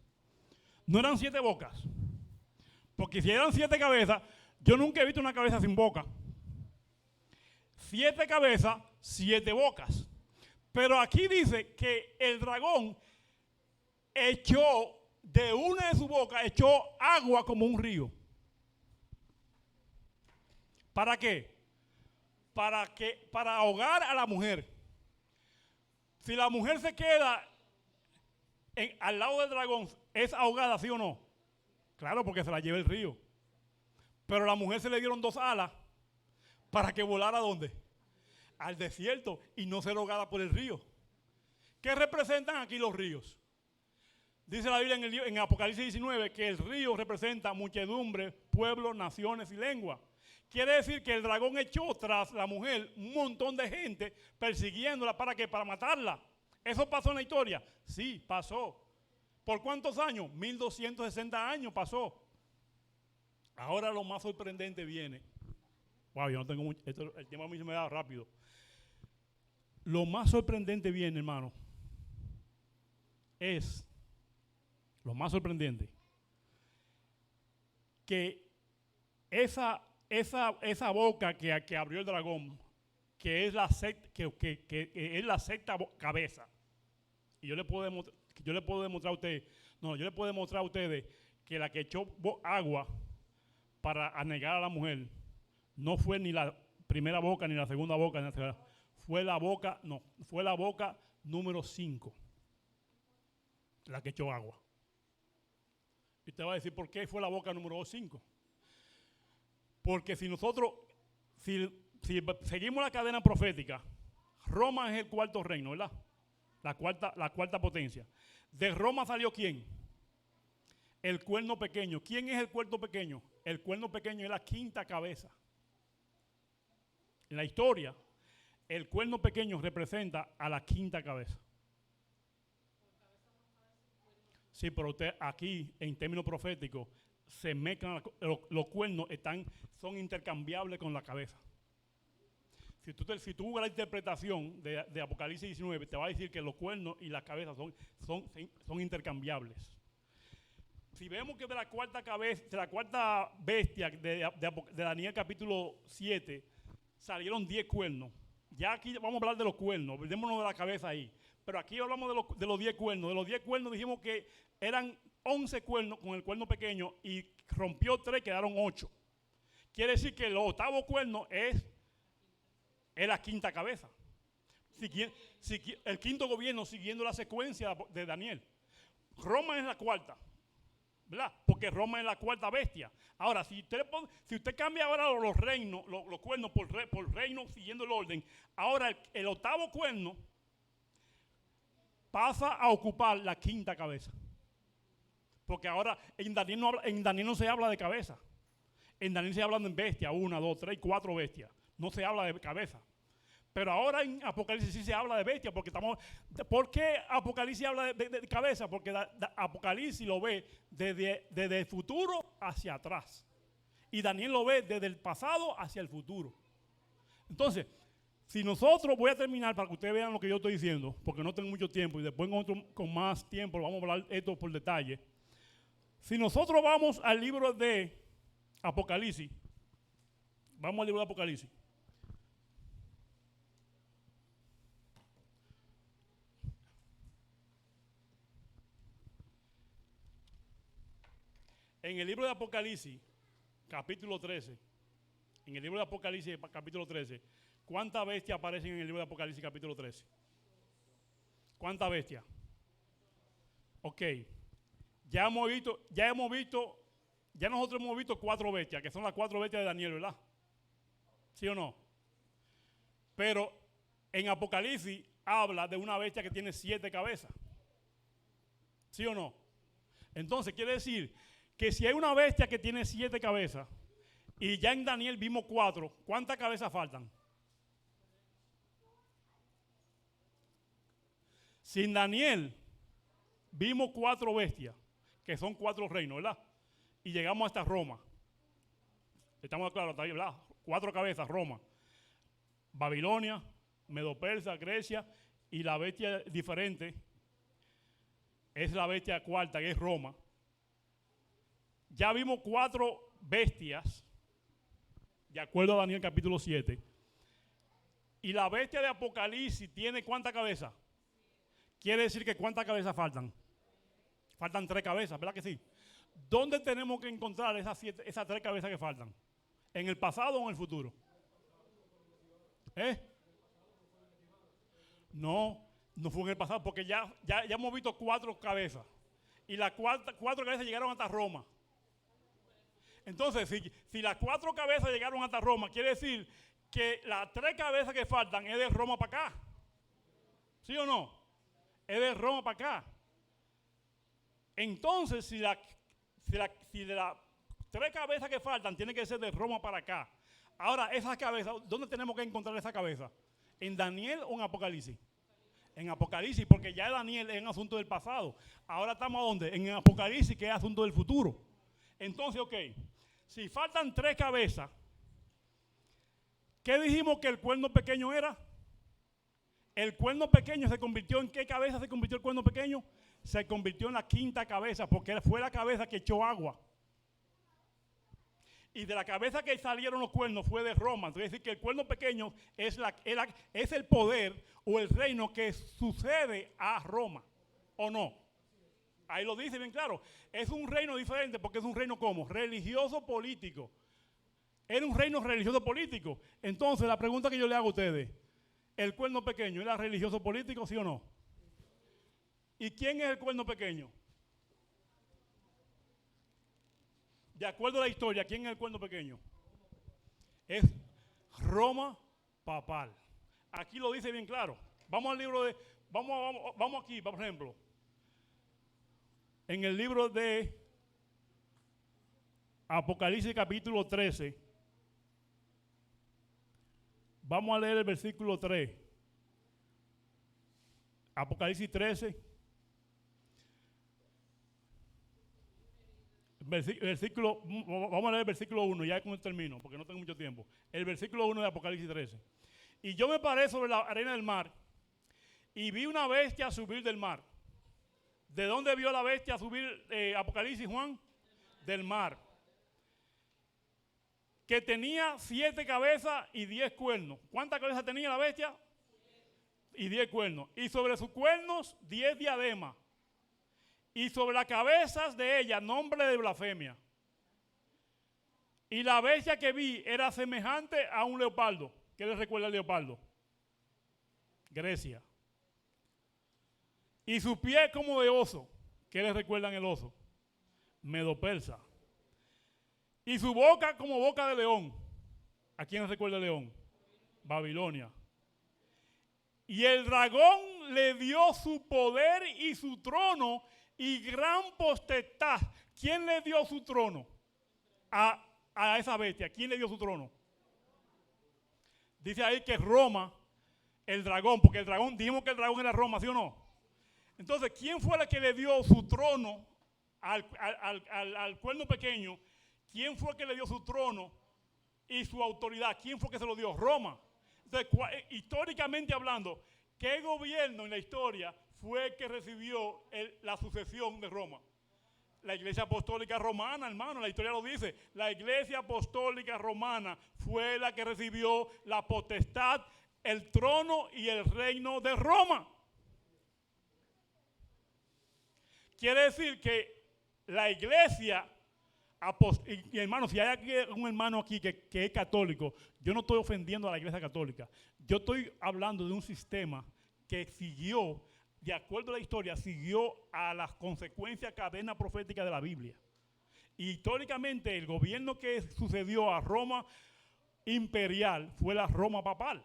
No eran 7 bocas. Porque si eran 7 cabezas, yo nunca he visto una cabeza sin boca. 7 cabezas, 7 bocas. Pero aquí dice que el dragón echó de una de sus bocas, echó agua como un río. ¿Para qué? Para ahogar a la mujer. Si la mujer se queda al lado del dragón, ¿es ahogada, sí o no? Claro, porque se la lleva el río. Pero a la mujer se le dieron 2 alas para que volara ¿a dónde? Al desierto y no ser ahogada por el río. ¿Qué representan aquí los ríos? Dice la Biblia en Apocalipsis 19 que el río representa muchedumbre, pueblos, naciones y lenguas. Quiere decir que el dragón echó tras la mujer un montón de gente persiguiéndola. ¿Para qué? Para matarla. ¿Eso pasó en la historia? Sí, pasó. ¿Por cuántos años? 1260 años pasó. Ahora lo más sorprendente viene. Wow, yo no tengo mucho. El tiempo a mí se me da rápido. Lo más sorprendente viene, hermano. Lo más sorprendente. Que esa boca que abrió el dragón, que es la sexta cabeza. Y yo le puedo demostrar a ustedes que la que echó agua para anegar a la mujer no fue ni la primera boca, ni la segunda boca, ni la tercera. Fue la boca número 5, la que echó agua. Y usted va a decir, ¿por qué fue la boca número 5? Porque si seguimos la cadena profética, Roma es el 4.º reino, ¿verdad? La cuarta potencia. ¿De Roma salió quién? El cuerno pequeño. ¿Quién es el cuerno pequeño? El cuerno pequeño es la 5ª cabeza. En la historia, el cuerno pequeño representa a la 5ª cabeza. Sí, pero usted aquí, en términos proféticos, se mezclan, los cuernos son intercambiables con la cabeza. Si tú buscas la interpretación de Apocalipsis 19, te va a decir que los cuernos y las cabezas son intercambiables. Si vemos que de la cuarta bestia de Daniel capítulo 7 salieron 10 cuernos. Ya aquí vamos a hablar de los cuernos, olvidémonos de la cabeza ahí. Pero aquí hablamos de los 10 cuernos. De los 10 cuernos dijimos que eran 11 cuernos con el cuerno pequeño y rompió 3, quedaron 8. Quiere decir que el 8º cuerno es la 5ª cabeza. El 5º gobierno siguiendo la secuencia de Daniel. Roma es la 4ª, ¿verdad? Porque Roma es la 4ª bestia. Ahora, si usted cambia ahora los reinos, los cuernos por reino siguiendo el orden, ahora el 8º cuerno pasa a ocupar la 5ª cabeza. Porque ahora en Daniel no se habla de cabeza. En Daniel se habla de bestia, 1, 2, 3, 4 bestias. No se habla de cabeza. Pero ahora en Apocalipsis sí se habla de bestia. ¿Por qué Apocalipsis habla de cabeza? Porque Apocalipsis lo ve desde el futuro hacia atrás. Y Daniel lo ve desde el pasado hacia el futuro. Entonces, Si nosotros, voy a terminar para que ustedes vean lo que yo estoy diciendo, porque no tengo mucho tiempo y después con más tiempo vamos a hablar esto por detalle. Si nosotros vamos al libro de Apocalipsis, vamos al libro de Apocalipsis. En el libro de Apocalipsis, capítulo 13, en el libro de Apocalipsis, capítulo 13, ¿cuántas bestias aparecen en el libro de Apocalipsis, capítulo 13? ¿Cuántas bestias? Ok, ya nosotros hemos visto 4 bestias, que son las 4 bestias de Daniel, ¿verdad? ¿Sí o no? Pero en Apocalipsis habla de una bestia que tiene 7 cabezas. ¿Sí o no? Entonces quiere decir que si hay una bestia que tiene 7 cabezas y ya en Daniel vimos 4, ¿cuántas cabezas faltan? Si en Daniel vimos 4 bestias, que son 4 reinos, ¿verdad? Y llegamos hasta Roma. Estamos claros, ¿verdad? 4 cabezas, Roma, Babilonia, Medo-Persa, Grecia, y la bestia diferente es la bestia cuarta, que es Roma. Ya vimos 4 bestias, de acuerdo a Daniel capítulo 7. Y la bestia de Apocalipsis tiene ¿cuántas cabezas? Quiere decir que ¿cuántas cabezas faltan? Faltan 3 cabezas, ¿verdad que sí? ¿Dónde tenemos que encontrar esas 3 cabezas que faltan? ¿En el pasado o en el futuro? No fue en el pasado, porque ya hemos visto 4 cabezas. Y las 4 cabezas llegaron hasta Roma. Entonces, si las 4 cabezas llegaron hasta Roma, quiere decir que las 3 cabezas que faltan es de Roma para acá. ¿Sí o no? Es de Roma para acá. Entonces, si de las 3 cabezas que faltan, tiene que ser de Roma para acá. Ahora, esas cabezas, ¿dónde tenemos que encontrar esa cabeza? ¿En Daniel o en Apocalipsis? En Apocalipsis, porque ya Daniel es un asunto del pasado. Ahora estamos ¿a dónde? En Apocalipsis, que es asunto del futuro. Entonces, ok, si faltan 3 cabezas, ¿qué dijimos que el cuerno pequeño era? El cuerno pequeño se convirtió ¿en qué cabeza se convirtió el cuerno pequeño? Se convirtió en la 5ª cabeza, porque fue la cabeza que echó agua. Y de la cabeza que salieron los cuernos fue de Roma. Entonces, es decir que el cuerno pequeño es el poder o el reino que sucede a Roma, ¿o no? Ahí lo dice bien claro. Es un reino diferente porque es un reino ¿cómo? Religioso político. Era un reino religioso político. Entonces, la pregunta que yo le hago a ustedes, ¿el cuerno pequeño era religioso político, sí o no? ¿Y quién es el cuerno pequeño? De acuerdo a la historia, ¿quién es el cuerno pequeño? Es Roma papal. Aquí lo dice bien claro. Vamos al libro de, vamos aquí, por ejemplo. En el libro de Apocalipsis capítulo 13, vamos a leer el versículo 3. Apocalipsis 13. Vamos a leer el versículo 1, ya con esto termino, porque no tengo mucho tiempo. El versículo 1 de Apocalipsis 13. Y yo me paré sobre la arena del mar y vi una bestia subir del mar. ¿De dónde vio la bestia subir Apocalipsis, Juan? Del mar. Que tenía 7 cabezas y 10 cuernos. ¿Cuántas cabezas tenía la bestia? Y 10 cuernos. Y sobre sus cuernos 10 diademas. Y sobre las cabezas de ella nombre de blasfemia. Y la bestia que vi era semejante a un leopardo. ¿Qué les recuerda al leopardo? Grecia. Y su pie como de oso. ¿Qué les recuerdan el oso? Medo-Persa. Y su boca como boca de león. ¿A quién les recuerda el león? Babilonia. Y el dragón le dio su poder y su trono y gran potestad. ¿Quién le dio su trono? A esa bestia. ¿Quién le dio su trono? Dice ahí que Roma, el dragón, porque el dragón, dijimos que el dragón era Roma, ¿sí o no? Entonces, ¿quién fue la que le dio su trono al cuerno pequeño? ¿Quién fue el que le dio su trono y su autoridad? ¿Quién fue que se lo dio? Roma. Entonces, históricamente hablando, ¿qué gobierno en la historia fue el que recibió la sucesión de Roma? La Iglesia Apostólica Romana, hermano, la historia lo dice. La Iglesia Apostólica Romana fue la que recibió la potestad, el trono y el reino de Roma. Quiere decir que la Iglesia y hermano, si hay aquí un hermano aquí que es católico, yo no estoy ofendiendo a la Iglesia Católica. Yo estoy hablando de un sistema que siguió, de acuerdo a la historia, siguió a las consecuencias cadena profética de la Biblia. Y históricamente el gobierno que sucedió a Roma imperial fue la Roma papal.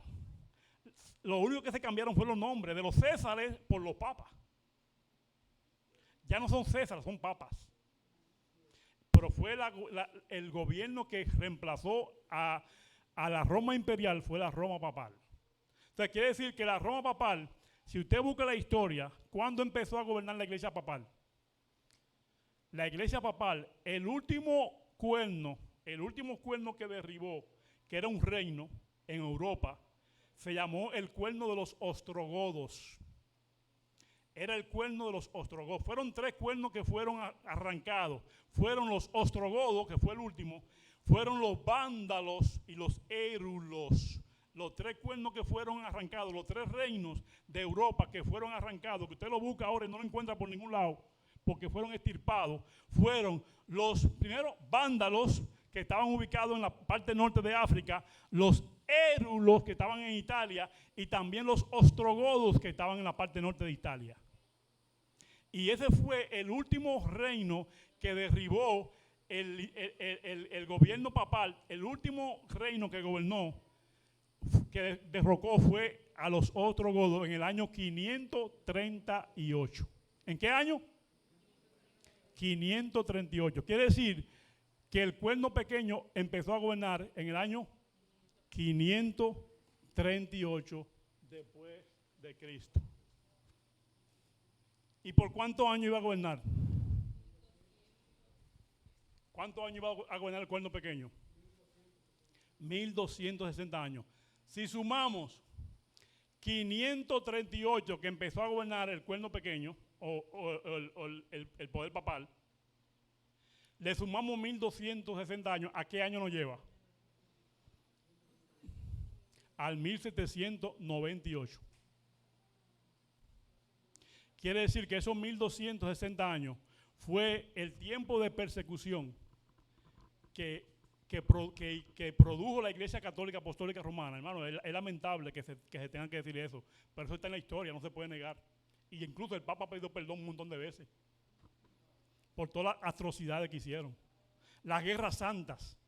Lo único que se cambiaron fue los nombres de los césares por los papas. Ya no son césares, son papas. Pero fue el gobierno que reemplazó a la Roma imperial, fue la Roma papal. Entonces quiere decir que la Roma papal, si usted busca la historia, ¿cuándo empezó a gobernar la iglesia papal? La iglesia papal, el último cuerno que derribó, que era un reino en Europa, se llamó el cuerno de los ostrogodos. Era el cuerno de los ostrogodos. Fueron 3 cuernos que fueron arrancados. Fueron los ostrogodos, que fue el último. Fueron los vándalos y los érulos. Los 3 cuernos que fueron arrancados, los 3 reinos de Europa que fueron arrancados, que usted lo busca ahora y no lo encuentra por ningún lado, porque fueron extirpados, fueron los primeros vándalos que estaban ubicados en la parte norte de África, los érulos que estaban en Italia y también los ostrogodos que estaban en la parte norte de Italia. Y ese fue el último reino que derribó el gobierno papal. El último reino que gobernó, que derrocó, fue a los ostrogodos en el año 538. ¿En qué año? 538. Quiere decir que el cuerno pequeño empezó a gobernar en el año 538 después de Cristo. ¿Y por cuántos años iba a gobernar? ¿Cuántos años iba a gobernar el cuerno pequeño? 1260 años. Si sumamos 538 que empezó a gobernar el cuerno pequeño, o el poder papal, le sumamos 1260 años, ¿a qué año nos lleva? Al 1798. Quiere decir que esos 1260 años fue el tiempo de persecución que produjo la Iglesia Católica Apostólica Romana. Hermano, es lamentable que se tengan que decir eso, pero eso está en la historia, no se puede negar. Y incluso el Papa ha pedido perdón un montón de veces por todas las atrocidades que hicieron. Las guerras santas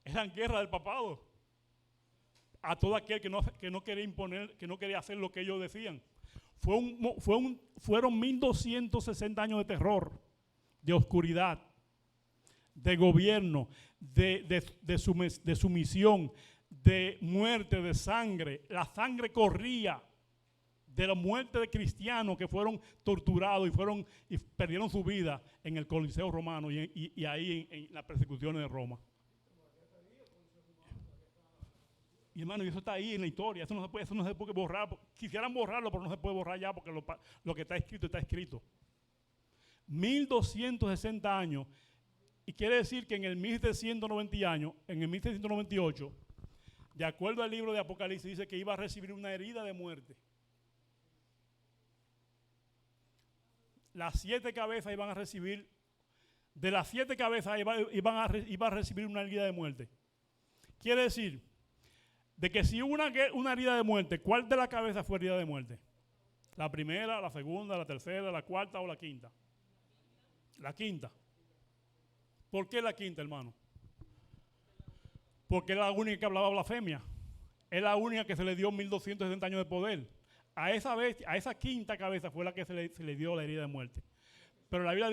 eran guerras del papado a todo aquel que no quería imponer, que no quería hacer lo que ellos decían. Fueron 1260 años de terror, de oscuridad, de gobierno, de sumisión, de muerte, de sangre. La sangre corría de la muerte de cristianos que fueron torturados y perdieron su vida en el Coliseo Romano y ahí en las persecuciones de Roma. Y hermano, eso está ahí en la historia, eso no se puede borrar. Quisieran borrarlo, pero no se puede borrar ya porque lo que está escrito está escrito. 1260 años, y quiere decir que en el 1798, de acuerdo al libro de Apocalipsis, dice que iba a recibir una herida de muerte. Las 7 cabezas iban a recibir, de las 7 cabezas iba a recibir una herida de muerte. Quiere decir de que si hubo una herida de muerte, ¿cuál de las cabezas fue herida de muerte? ¿La primera, la segunda, la tercera, la cuarta o la quinta? La quinta. ¿Por qué la quinta, hermano? Porque era la única que hablaba blasfemia. Es la única que se le dio 1260 años de poder. A esa quinta cabeza fue la que se le dio la herida de muerte. Pero la Biblia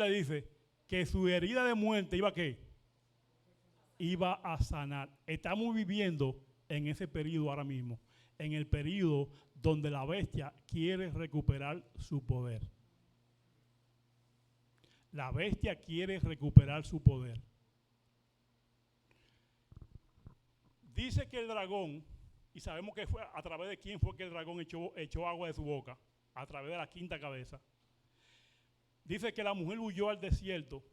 dice que su herida de muerte iba a ¿qué? Iba a sanar. Estamos viviendo en ese periodo ahora mismo, en el periodo donde la bestia quiere recuperar su poder. La bestia quiere recuperar su poder. Dice que el dragón, y sabemos que fue a través de quién fue que el dragón echó agua de su boca, a través de la quinta cabeza. Dice que la mujer huyó al desierto,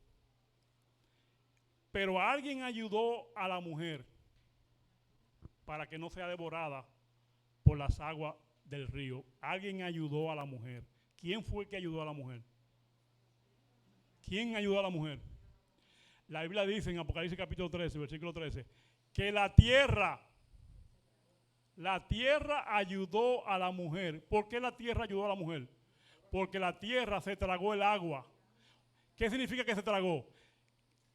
pero alguien ayudó a la mujer para que no sea devorada por las aguas del río. Alguien ayudó a la mujer. ¿Quién fue que ayudó a la mujer? ¿Quién ayudó a la mujer? La Biblia dice en Apocalipsis capítulo 13, versículo 13, que la tierra ayudó a la mujer. ¿Por qué la tierra ayudó a la mujer? Porque la tierra se tragó el agua. ¿Qué significa que se tragó?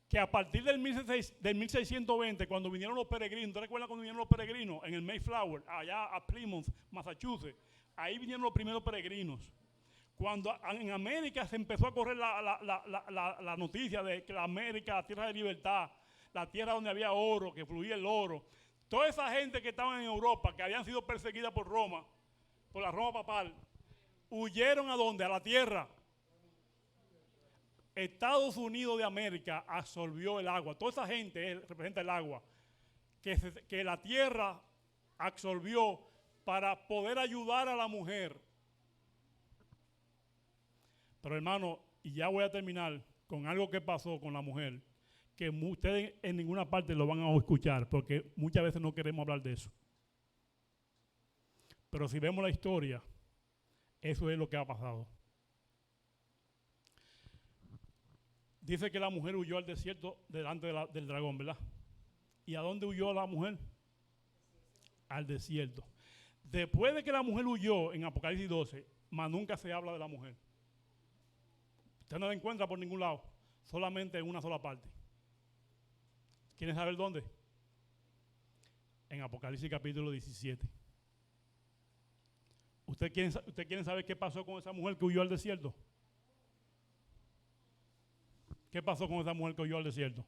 Que a partir del 1620, cuando vinieron los peregrinos, ¿te recuerdas cuando vinieron los peregrinos? En el Mayflower, allá a Plymouth, Massachusetts. Ahí vinieron los primeros peregrinos. Cuando en América se empezó a correr la noticia de que la América, la tierra de libertad, la tierra donde había oro, que fluía el oro. Toda esa gente que estaba en Europa, que habían sido perseguidas por Roma, por la Roma papal, huyeron ¿a dónde? A la tierra. Estados Unidos de América absorbió el agua. Toda esa gente representa el agua que la tierra absorbió para poder ayudar a la mujer. Pero hermano, y ya voy a terminar con algo que pasó con la mujer, que ustedes en ninguna parte lo van a escuchar, porque muchas veces no queremos hablar de eso. Pero si vemos la historia, eso es lo que ha pasado. Dice que la mujer huyó al desierto delante del dragón, ¿verdad? ¿Y a dónde huyó la mujer? Al desierto. Después de que la mujer huyó en Apocalipsis 12, más nunca se habla de la mujer. Usted no la encuentra por ningún lado, solamente en una sola parte. ¿Quieren saber dónde? En Apocalipsis capítulo 17. ¿Usted quiere saber qué pasó con esa mujer que huyó al desierto? ¿Qué pasó con esa mujer que huyó al desierto?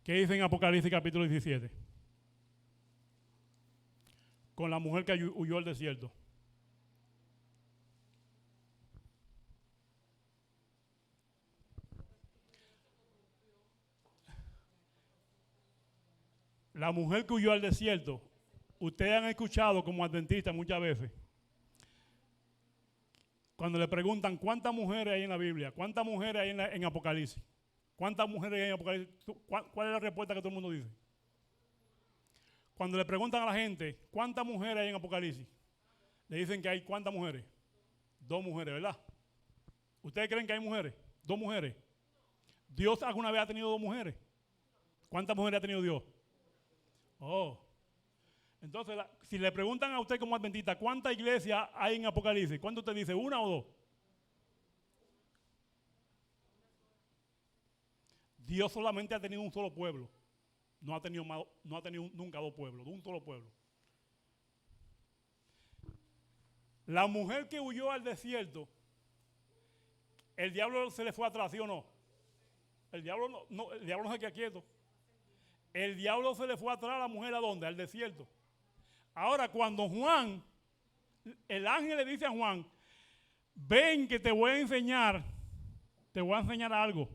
¿Qué dice en Apocalipsis capítulo 17? Con la mujer que huyó al desierto. La mujer que huyó al desierto, ustedes han escuchado como adventistas muchas veces, cuando le preguntan cuántas mujeres hay en la Biblia, cuántas mujeres hay en Apocalipsis, cuántas mujeres hay en Apocalipsis, ¿cuál es la respuesta que todo el mundo dice? Cuando le preguntan a la gente cuántas mujeres hay en Apocalipsis, le dicen que hay ¿cuántas mujeres? 2 mujeres, ¿verdad? ¿Ustedes creen que hay mujeres? 2 mujeres. ¿Dios alguna vez ha tenido 2 mujeres? ¿Cuántas mujeres ha tenido Dios? Oh. Entonces, si le preguntan a usted como adventista, ¿cuántas iglesias hay en Apocalipsis? ¿Cuánto usted dice? ¿1 o 2? Dios solamente ha tenido un solo pueblo. No ha tenido nunca 2 pueblos, un solo pueblo. La mujer que huyó al desierto, ¿el diablo se le fue atrás, sí o no? El diablo no se queda quieto. El diablo se le fue atrás a la mujer, ¿a dónde? Al desierto. Ahora, cuando el ángel le dice a Juan, ven que te voy a enseñar algo.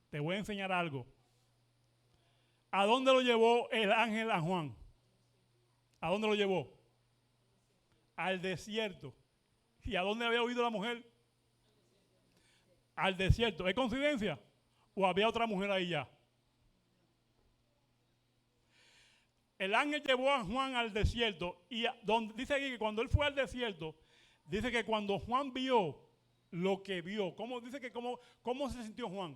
Te voy a enseñar algo. ¿A dónde lo llevó el ángel a Juan? ¿A dónde lo llevó? Al desierto. ¿Y a dónde había oído la mujer? Al desierto. ¿Es coincidencia? ¿O había otra mujer ahí ya? El ángel llevó a Juan al desierto y dice aquí que cuando él fue al desierto, dice que cuando Juan vio lo que vio, ¿cómo se sintió Juan?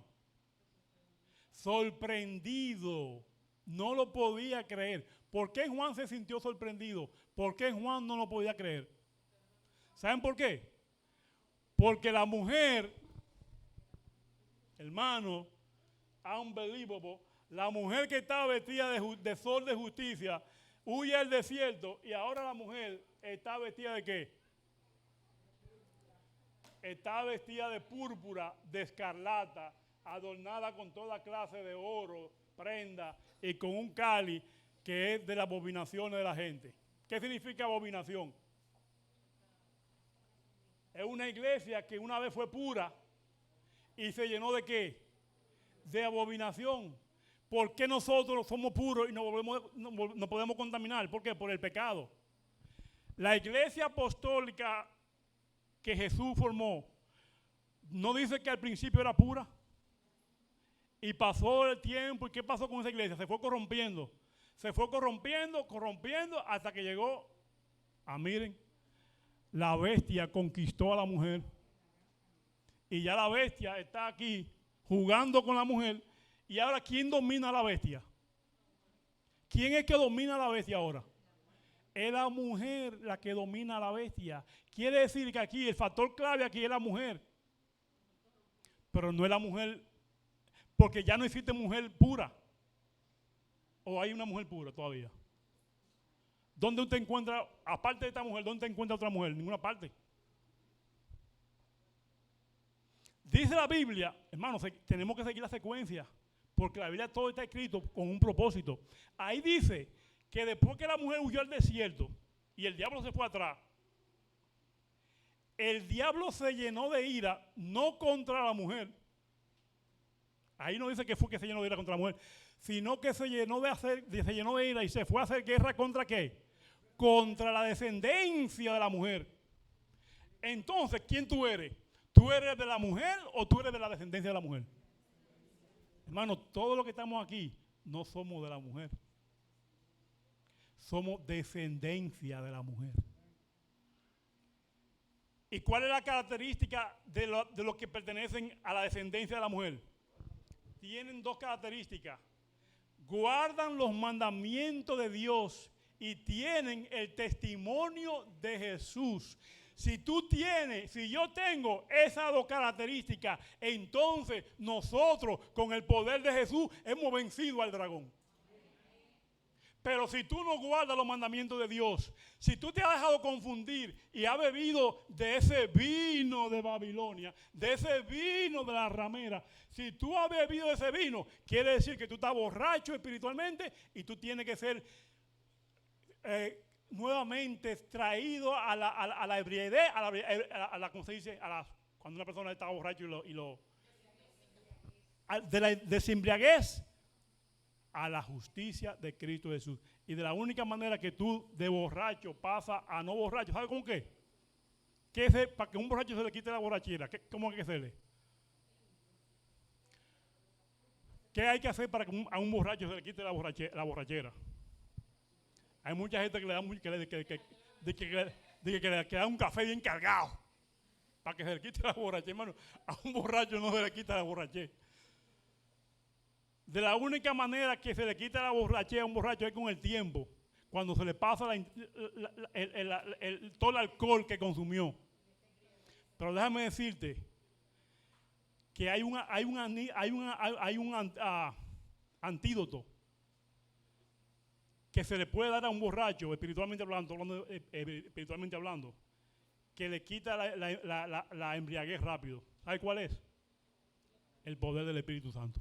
Sorprendido. No lo podía creer. ¿Por qué Juan se sintió sorprendido? ¿Por qué Juan no lo podía creer? ¿Saben por qué? Porque la mujer, hermano, unbelievable, la mujer que estaba vestida de sol de justicia huye al desierto y ahora la mujer está vestida ¿de qué? Está vestida de púrpura, de escarlata, adornada con toda clase de oro, prenda y con un cáliz que es de las abominaciones de la gente. ¿Qué significa abominación? Es una iglesia que una vez fue pura y se llenó ¿de qué? De abominación. ¿Por qué nosotros somos puros y no podemos contaminar? ¿Por qué? Por el pecado. La iglesia apostólica que Jesús formó, ¿no dice que al principio era pura? Y pasó el tiempo, ¿y qué pasó con esa iglesia? Se fue corrompiendo. Se fue corrompiendo, hasta que llegó miren, la bestia conquistó a la mujer. Y ya la bestia está aquí jugando con la mujer. Y ahora, ¿quién domina a la bestia? ¿Quién es que domina a la bestia ahora? Es la mujer la que domina a la bestia. Quiere decir que aquí el factor clave aquí es la mujer. Pero no es la mujer, porque ya no existe mujer pura. ¿O hay una mujer pura todavía? ¿Dónde usted encuentra, aparte de esta mujer, dónde encuentra otra mujer? En ninguna parte. Dice la Biblia, hermanos, tenemos que seguir la secuencia, porque la Biblia todo está escrito con un propósito. Ahí dice que después que la mujer huyó al desierto y el diablo se fue atrás, el diablo se llenó de ira, no contra la mujer. Ahí no dice que fue que se llenó de ira contra la mujer, sino que se llenó de ira y se fue a hacer guerra ¿contra qué? Contra la descendencia de la mujer. Entonces, ¿quién tú eres? ¿Tú eres de la mujer o tú eres de la descendencia de la mujer? Hermano, todos los que estamos aquí no somos de la mujer. Somos descendencia de la mujer. ¿Y cuál es la característica de los que pertenecen a la descendencia de la mujer? Tienen dos características. Guardan los mandamientos de Dios y tienen el testimonio de Jesús. Si yo tengo esas dos características, entonces nosotros con el poder de Jesús hemos vencido al dragón. Pero si tú no guardas los mandamientos de Dios, si tú te has dejado confundir y has bebido de ese vino de Babilonia, de ese vino de la ramera, si tú has bebido de ese vino, quiere decir que tú estás borracho espiritualmente y tú tienes que ser nuevamente traído a la ebriedad, ¿cómo se dice? Cuando una persona está borracho de la desembriaguez a la justicia de Cristo Jesús. Y de la única manera que tú de borracho pasas a no borracho, ¿sabes cómo qué? Para que un borracho se le quite la borrachera, ¿cómo hay que hacerle? ¿Qué hay que hacer para que a un borracho se le quite la borrachera? Hay mucha gente que le da que da un café bien cargado para que se le quite la borrachera. Hermano, a un borracho no se le quita la borrachera. De la única manera que se le quita la borrachera a un borracho es con el tiempo, cuando se le pasa todo el alcohol que consumió. Pero déjame decirte que hay un antídoto que se le puede dar a un borracho, espiritualmente hablando, que le quita la embriaguez rápido. ¿Sabe cuál es? El poder del Espíritu Santo.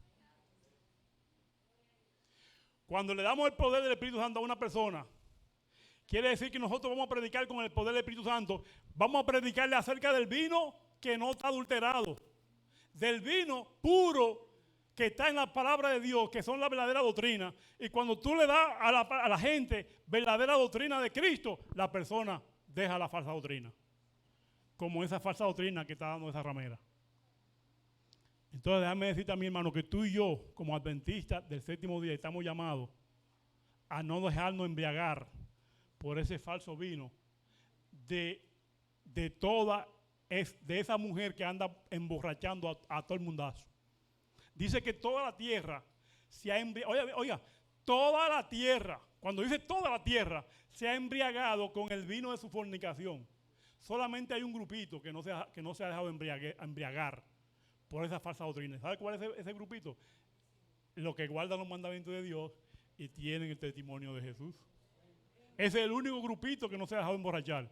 Cuando le damos el poder del Espíritu Santo a una persona, quiere decir que nosotros vamos a predicar con el poder del Espíritu Santo, vamos a predicarle acerca del vino que no está adulterado, del vino puro que está en la palabra de Dios, que son la verdadera doctrina. Y cuando tú le das a la gente verdadera doctrina de Cristo, la persona deja la falsa doctrina, como esa falsa doctrina que está dando esa ramera. Entonces déjame decir también, hermano, que tú y yo, como adventistas del séptimo día, estamos llamados a no dejarnos embriagar por ese falso vino de esa mujer que anda emborrachando a todo el mundazo. Dice que toda la tierra se ha embriagado. Oiga, toda la tierra, cuando dice toda la tierra, se ha embriagado con el vino de su fornicación. Solamente hay un grupito que no se ha dejado embriagar por esa falsa doctrina. ¿Sabe cuál es ese grupito? Los que guardan los mandamientos de Dios y tienen el testimonio de Jesús. Ese es el único grupito que no se ha dejado emborrachar.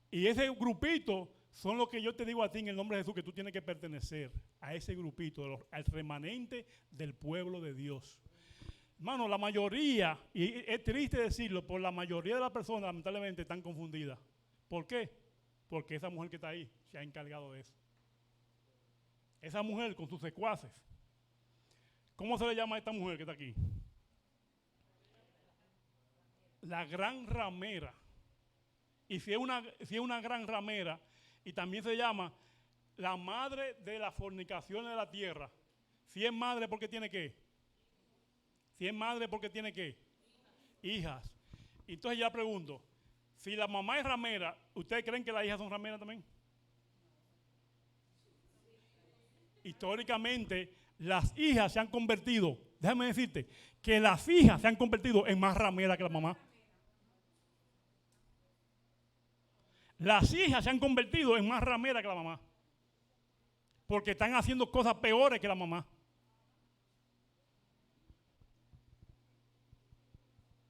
Y ese grupito son los que yo te digo a ti en el nombre de Jesús, que tú tienes que pertenecer a ese grupito, al remanente del pueblo de Dios. Hermano, la mayoría, y es triste decirlo, por la mayoría de las personas lamentablemente están confundidas. ¿Por qué? Porque esa mujer que está ahí se ha encargado de eso. Esa mujer con sus secuaces, ¿Cómo se le llama a esta mujer que está aquí? La gran ramera. Y si es una gran ramera, y también se llama la madre de las fornicaciones de la tierra. Si es madre, ¿por qué tiene qué? Si es madre, ¿por qué tiene qué? Hijas. Entonces ya pregunto, si la mamá es ramera, ¿ustedes creen que las hijas son rameras también? Históricamente, las hijas se han convertido, déjame decirte, que las hijas se han convertido en más rameras que la mamá. Las hijas se han convertido en más rameras que la mamá. Porque están haciendo cosas peores que la mamá.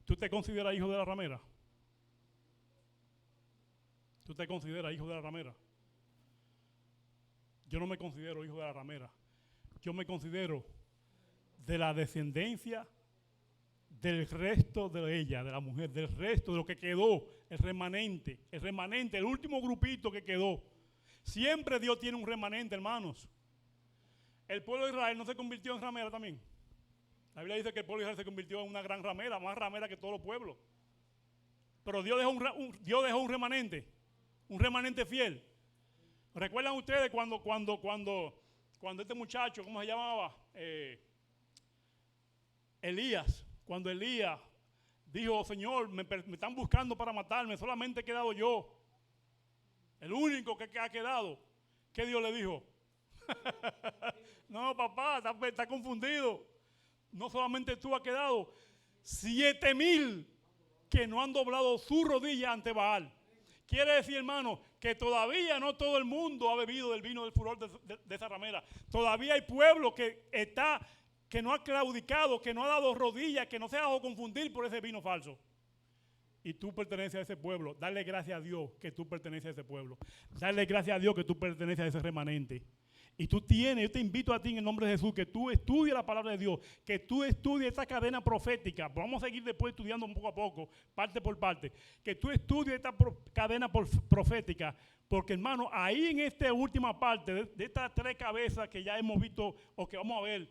¿Tú te consideras hijo de la ramera? ¿Tú te consideras hijo de la ramera? Yo no me considero hijo de la ramera. Yo me considero de la descendencia del resto de ella, de la mujer, del resto de lo que quedó, el remanente, el último grupito que quedó. Siempre Dios tiene un remanente, hermanos. El pueblo de Israel no se convirtió en ramera también. La Biblia dice que el pueblo de Israel se convirtió en una gran ramera, más ramera que todos los pueblos. Pero Dios dejó un remanente fiel. ¿Recuerdan ustedes cuando este muchacho, ¿cómo se llamaba? Elías. Cuando Elías dijo, Señor, me están buscando para matarme, solamente he quedado yo. El único que ha quedado. ¿Qué Dios le dijo? No, papá, está confundido. No solamente tú has quedado, 7,000 que no han doblado su rodilla ante Baal. Quiere decir, hermano, que todavía no todo el mundo ha bebido del vino del furor de esa ramera. Todavía hay pueblo que no ha claudicado, que no ha dado rodillas, que no se ha dejado confundir por ese vino falso. Y tú perteneces a ese pueblo. Dale gracias a Dios que tú perteneces a ese pueblo. Dale gracias a Dios que tú perteneces a ese remanente. Y yo te invito a ti en el nombre de Jesús que tú estudies la palabra de Dios, que tú estudies esta cadena profética. Vamos a seguir después estudiando poco a poco, parte por parte. Que tú estudies esta cadena profética, porque hermano, ahí en esta última parte de estas 3 cabezas que ya hemos visto o que vamos a ver,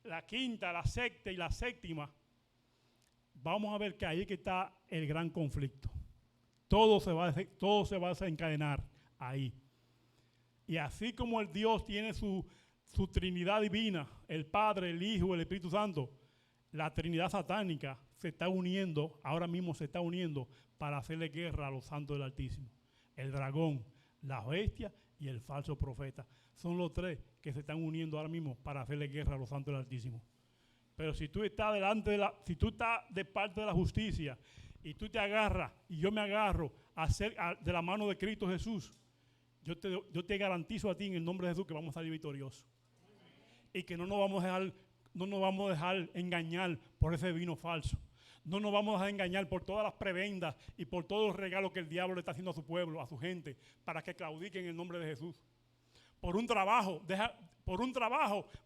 la quinta, la sexta y la séptima, vamos a ver que ahí que está el gran conflicto. Todo se va a desencadenar ahí. Y así como el Dios tiene su Trinidad divina, el Padre, el Hijo, el Espíritu Santo, la Trinidad satánica se está uniendo, ahora mismo se está uniendo para hacerle guerra a los santos del Altísimo. El dragón, la bestia y el falso profeta. Son los 3 que se están uniendo ahora mismo para hacerle guerra a los santos del Altísimo. Pero si tú estás si tú estás de parte de la justicia y tú te agarras y yo me agarro de la mano de Cristo Jesús, yo te garantizo a ti en el nombre de Jesús que vamos a salir victoriosos. Y que no nos vamos a dejar engañar por ese vino falso. No nos vamos a dejar engañar por todas las prebendas y por todos los regalos que el diablo le está haciendo a su pueblo, a su gente, para que claudiquen en el nombre de Jesús. Por un trabajo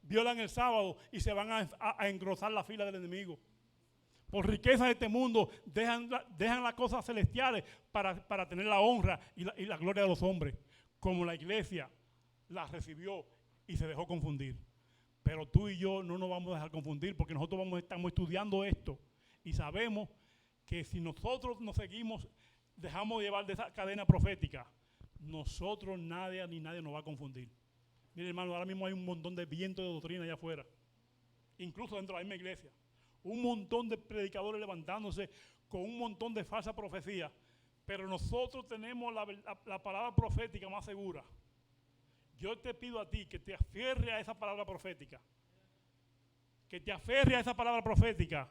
violan el sábado y se van a engrosar la fila del enemigo. Por riquezas de este mundo dejan las cosas celestiales para tener la honra y la gloria de los hombres, como la iglesia la recibió y se dejó confundir. Pero tú y yo no nos vamos a dejar confundir, porque nosotros estamos estudiando esto y sabemos que si nosotros dejamos llevar de esa cadena profética, nosotros nadie nos va a confundir. Mire, hermano, ahora mismo hay un montón de viento de doctrina allá afuera, incluso dentro de la misma iglesia. Un montón de predicadores levantándose con un montón de falsa profecía. Pero nosotros tenemos la palabra profética más segura. Yo te pido a ti que te aferres a esa palabra profética. Que te aferres a esa palabra profética.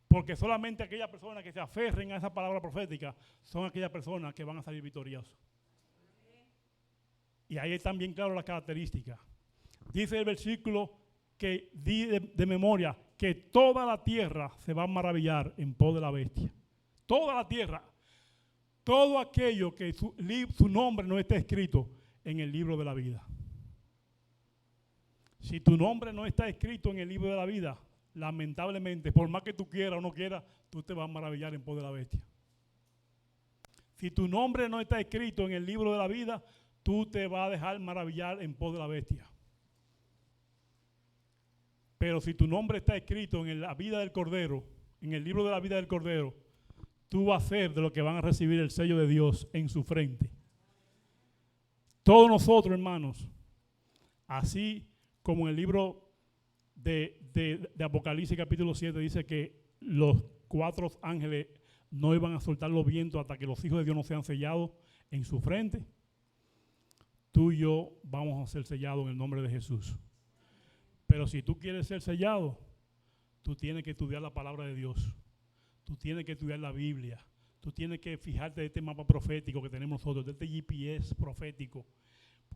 Porque solamente aquellas personas que se aferren a esa palabra profética son aquellas personas que van a salir victoriosas. Y ahí están bien claras las características. Dice el versículo que di de memoria que toda la tierra se va a maravillar en pos de la bestia. Toda la tierra. Todo aquello que su nombre no esté escrito en el libro de la vida. Si tu nombre no está escrito en el libro de la vida, lamentablemente, por más que tú quieras o no quieras, tú te vas a maravillar en pos de la bestia. Si tu nombre no está escrito en el libro de la vida, tú te vas a dejar maravillar en pos de la bestia. Pero si tu nombre está escrito en la vida del Cordero, en el libro de la vida del Cordero, tú vas a ser de los que van a recibir el sello de Dios en su frente. Todos nosotros, hermanos, así como en el libro de Apocalipsis capítulo 7 dice que los 4 ángeles no iban a soltar los vientos hasta que los hijos de Dios no sean sellados en su frente, tú y yo vamos a ser sellados en el nombre de Jesús. Pero si tú quieres ser sellado, tú tienes que estudiar la palabra de Dios. Tú tienes que estudiar la Biblia. Tú tienes que fijarte de este mapa profético que tenemos nosotros, de este GPS profético.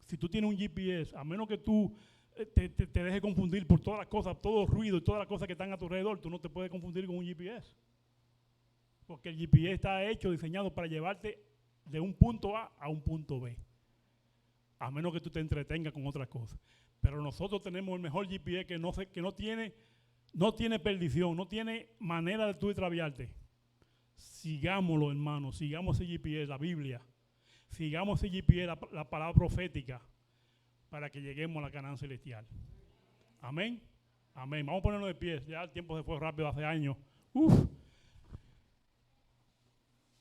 Si tú tienes un GPS, a menos que tú te dejes confundir por todas las cosas, todo el ruido y todas las cosas que están a tu alrededor, tú no te puedes confundir con un GPS. Porque el GPS está hecho, diseñado para llevarte de un punto A un punto B. A menos que tú te entretengas con otras cosas. Pero nosotros tenemos el mejor GPS que no tiene perdición, no tiene manera de tú extraviarte. Sigámoslo, hermanos, sigamos ese GPS, la Biblia. Sigamos ese GPS, la palabra profética, para que lleguemos a la Canaán celestial. Amén. Amén. Vamos a ponernos de pie. Ya el tiempo se fue rápido hace años.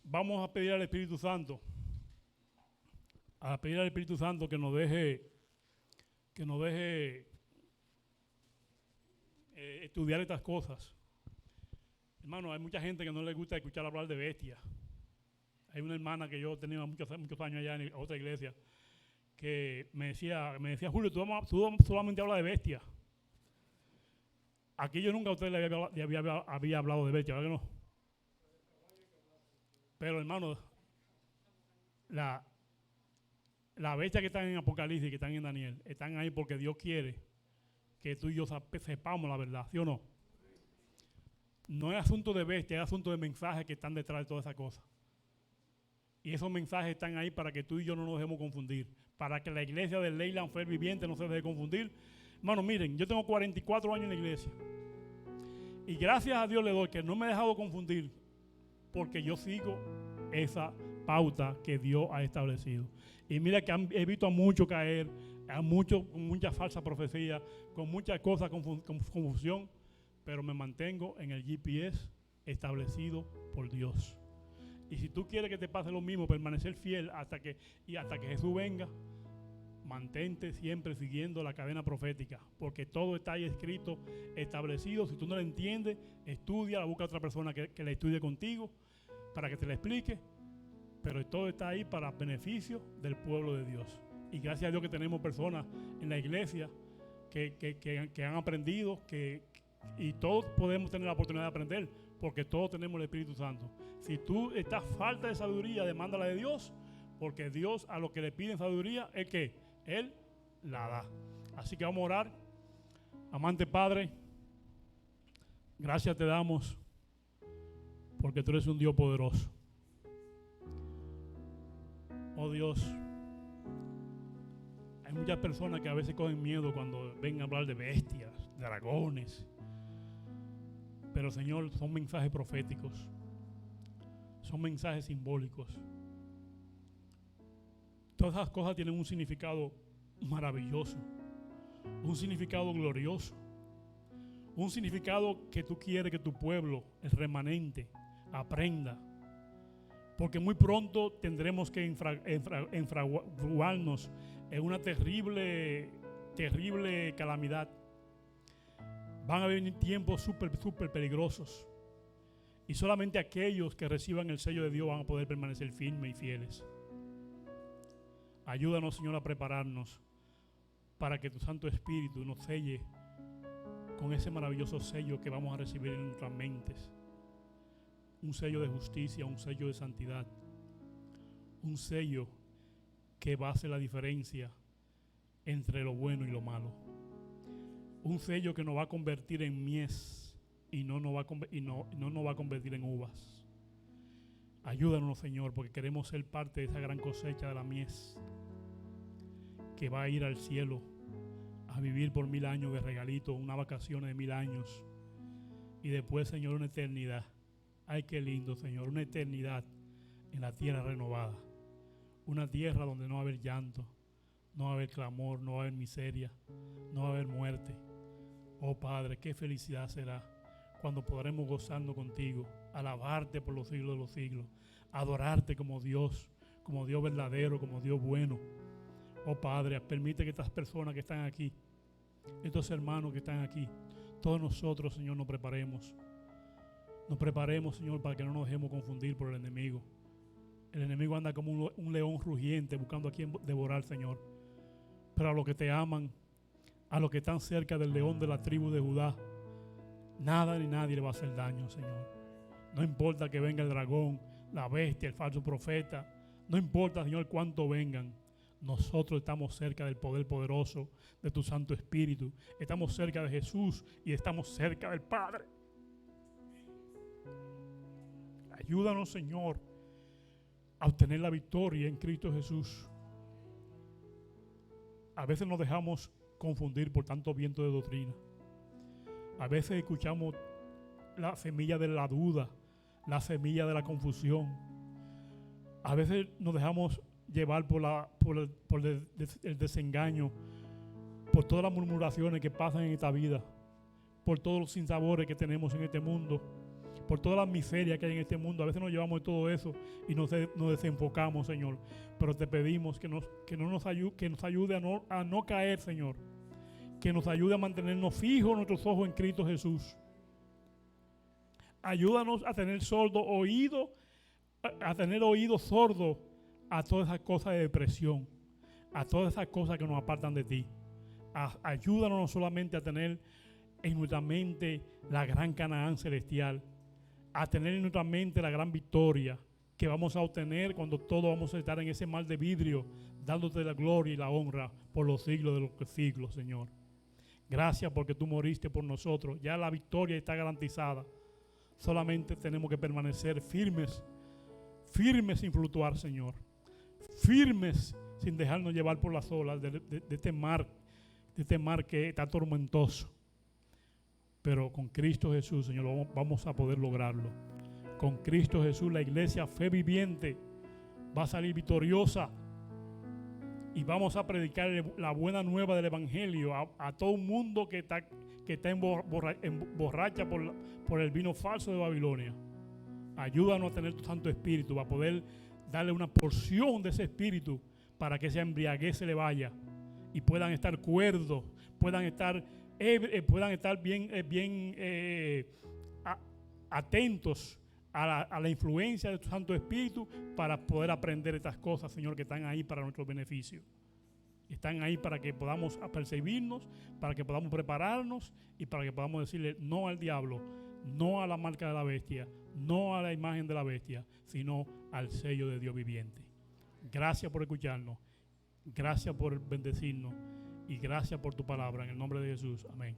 Vamos a pedir al Espíritu Santo. A pedir al Espíritu Santo que nos deje estudiar estas cosas. Hermano, hay mucha gente que no le gusta escuchar hablar de bestias. Hay una hermana que yo tenía muchos años allá en otra iglesia que me decía Julio, tú solamente hablas de bestias. Aquí yo nunca a usted le había hablado de bestias, ¿verdad que no? Pero hermano, la bestia que están en Apocalipsis, que están en Daniel, están ahí porque Dios quiere que tú y yo sepamos la verdad, ¿sí o no? No es asunto de bestia, es asunto de mensajes que están detrás de todas esas cosas. Y esos mensajes están ahí para que tú y yo no nos dejemos confundir, para que la iglesia de Leyland Fe Viviente no se deje confundir. Hermano, miren, yo tengo 44 años en la iglesia y gracias a Dios le doy que no me he dejado confundir porque yo sigo esa pauta que Dios ha establecido. Y mira que he visto a muchos caer, a muchos con mucha falsa profecía, con muchas cosas, con confusión, pero me mantengo en el GPS establecido por Dios. Y si tú quieres que te pase lo mismo, permanecer fiel hasta que Jesús venga, mantente siempre siguiendo la cadena profética, porque todo está ahí escrito, establecido. Si tú no lo entiendes, estudia, busca a otra persona que la estudie contigo para que te la explique, pero todo está ahí para beneficio del pueblo de Dios. Y gracias a Dios que tenemos personas en la iglesia que han aprendido, y todos podemos tener la oportunidad de aprender, porque todos tenemos el Espíritu Santo. Si tú estás falta de sabiduría, demándala de Dios, porque Dios a los que le piden sabiduría es que Él la da. Así que vamos a orar. Amante Padre, gracias te damos porque tú eres un Dios poderoso. Oh Dios, hay muchas personas que a veces cogen miedo cuando ven a hablar de bestias, dragones. Pero Señor, son mensajes proféticos, son mensajes simbólicos. Todas esas cosas tienen un significado maravilloso, un significado glorioso, un significado que tú quieres que tu pueblo, el remanente, aprenda. Porque muy pronto tendremos que enfraguarnos en una terrible calamidad. Van a venir tiempos súper peligrosos. Y solamente aquellos que reciban el sello de Dios van a poder permanecer firmes y fieles. Ayúdanos, Señor, a prepararnos para que tu Santo Espíritu nos selle con ese maravilloso sello que vamos a recibir en nuestras mentes. Un sello de justicia, un sello de santidad. Un sello que va a hacer la diferencia entre lo bueno y lo malo. Un sello que nos va a convertir en mies y no nos va a convertir en uvas. Ayúdanos, Señor, porque queremos ser parte de esa gran cosecha de la mies que va a ir al cielo a vivir por 1000 años de regalito, una vacación de 1000 años y después, Señor, una eternidad. Ay, qué lindo, Señor, una eternidad en la tierra renovada, una tierra donde no va a haber llanto, no va a haber clamor, no va a haber miseria, no va a haber muerte. Oh Padre, qué felicidad será cuando podremos gozarnos contigo, alabarte por los siglos de los siglos, adorarte como Dios verdadero, como Dios bueno. Oh Padre, permite que estas personas que están aquí, estos hermanos que están aquí, todos nosotros, Señor, nos preparemos. Nos preparemos, Señor, para que no nos dejemos confundir por el enemigo. El enemigo anda como un león rugiente buscando a quien devorar, Señor. Pero a los que te aman, a los que están cerca del león de la tribu de Judá, nada ni nadie le va a hacer daño, Señor. No importa que venga el dragón, la bestia, el falso profeta. No importa, Señor, cuánto vengan. Nosotros estamos cerca del poder poderoso de tu Santo Espíritu. Estamos cerca de Jesús y estamos cerca del Padre. Ayúdanos, Señor, a obtener la victoria en Cristo Jesús. A veces nos dejamos confundir por tanto viento de doctrina. A veces escuchamos la semilla de la duda, la semilla de la confusión. A veces nos dejamos llevar por el desengaño, por todas las murmuraciones que pasan en esta vida, por todos los sinsabores que tenemos en este mundo, por todas las miserias que hay en este mundo. A veces nos llevamos de todo eso y nos desenfocamos, Señor. Pero te pedimos que nos ayude a no caer, Señor. Que nos ayude a mantenernos fijos nuestros ojos en Cristo Jesús. Ayúdanos a tener oídos sordos a todas esas cosas de depresión, a todas esas cosas que nos apartan de ti. Ayúdanos no solamente a tener en nuestra mente la gran Canaán celestial, a tener en nuestra mente la gran victoria que vamos a obtener cuando todos vamos a estar en ese mar de vidrio, dándote la gloria y la honra por los siglos de los siglos, Señor. Gracias porque tú moriste por nosotros. Ya la victoria está garantizada. Solamente tenemos que permanecer firmes sin fluctuar, Señor. Firmes sin dejarnos llevar por las olas de este mar que está tormentoso. Pero con Cristo Jesús, Señor, vamos a poder lograrlo. Con Cristo Jesús, la iglesia Fe Viviente va a salir victoriosa. Y vamos a predicar la buena nueva del Evangelio a todo un mundo que está emborracha por el vino falso de Babilonia. Ayúdanos a tener tu Santo Espíritu, para poder darle una porción de ese Espíritu para que esa embriaguez se le vaya y puedan estar cuerdos, puedan estar bien atentos a la influencia de tu Santo Espíritu para poder aprender estas cosas, Señor, que están ahí para nuestro beneficio. Están ahí para que podamos apercibirnos, para que podamos prepararnos y para que podamos decirle no al diablo, no a la marca de la bestia, no a la imagen de la bestia, sino al sello de Dios viviente. Gracias por escucharnos, gracias por bendecirnos y gracias por tu palabra. En el nombre de Jesús, amén.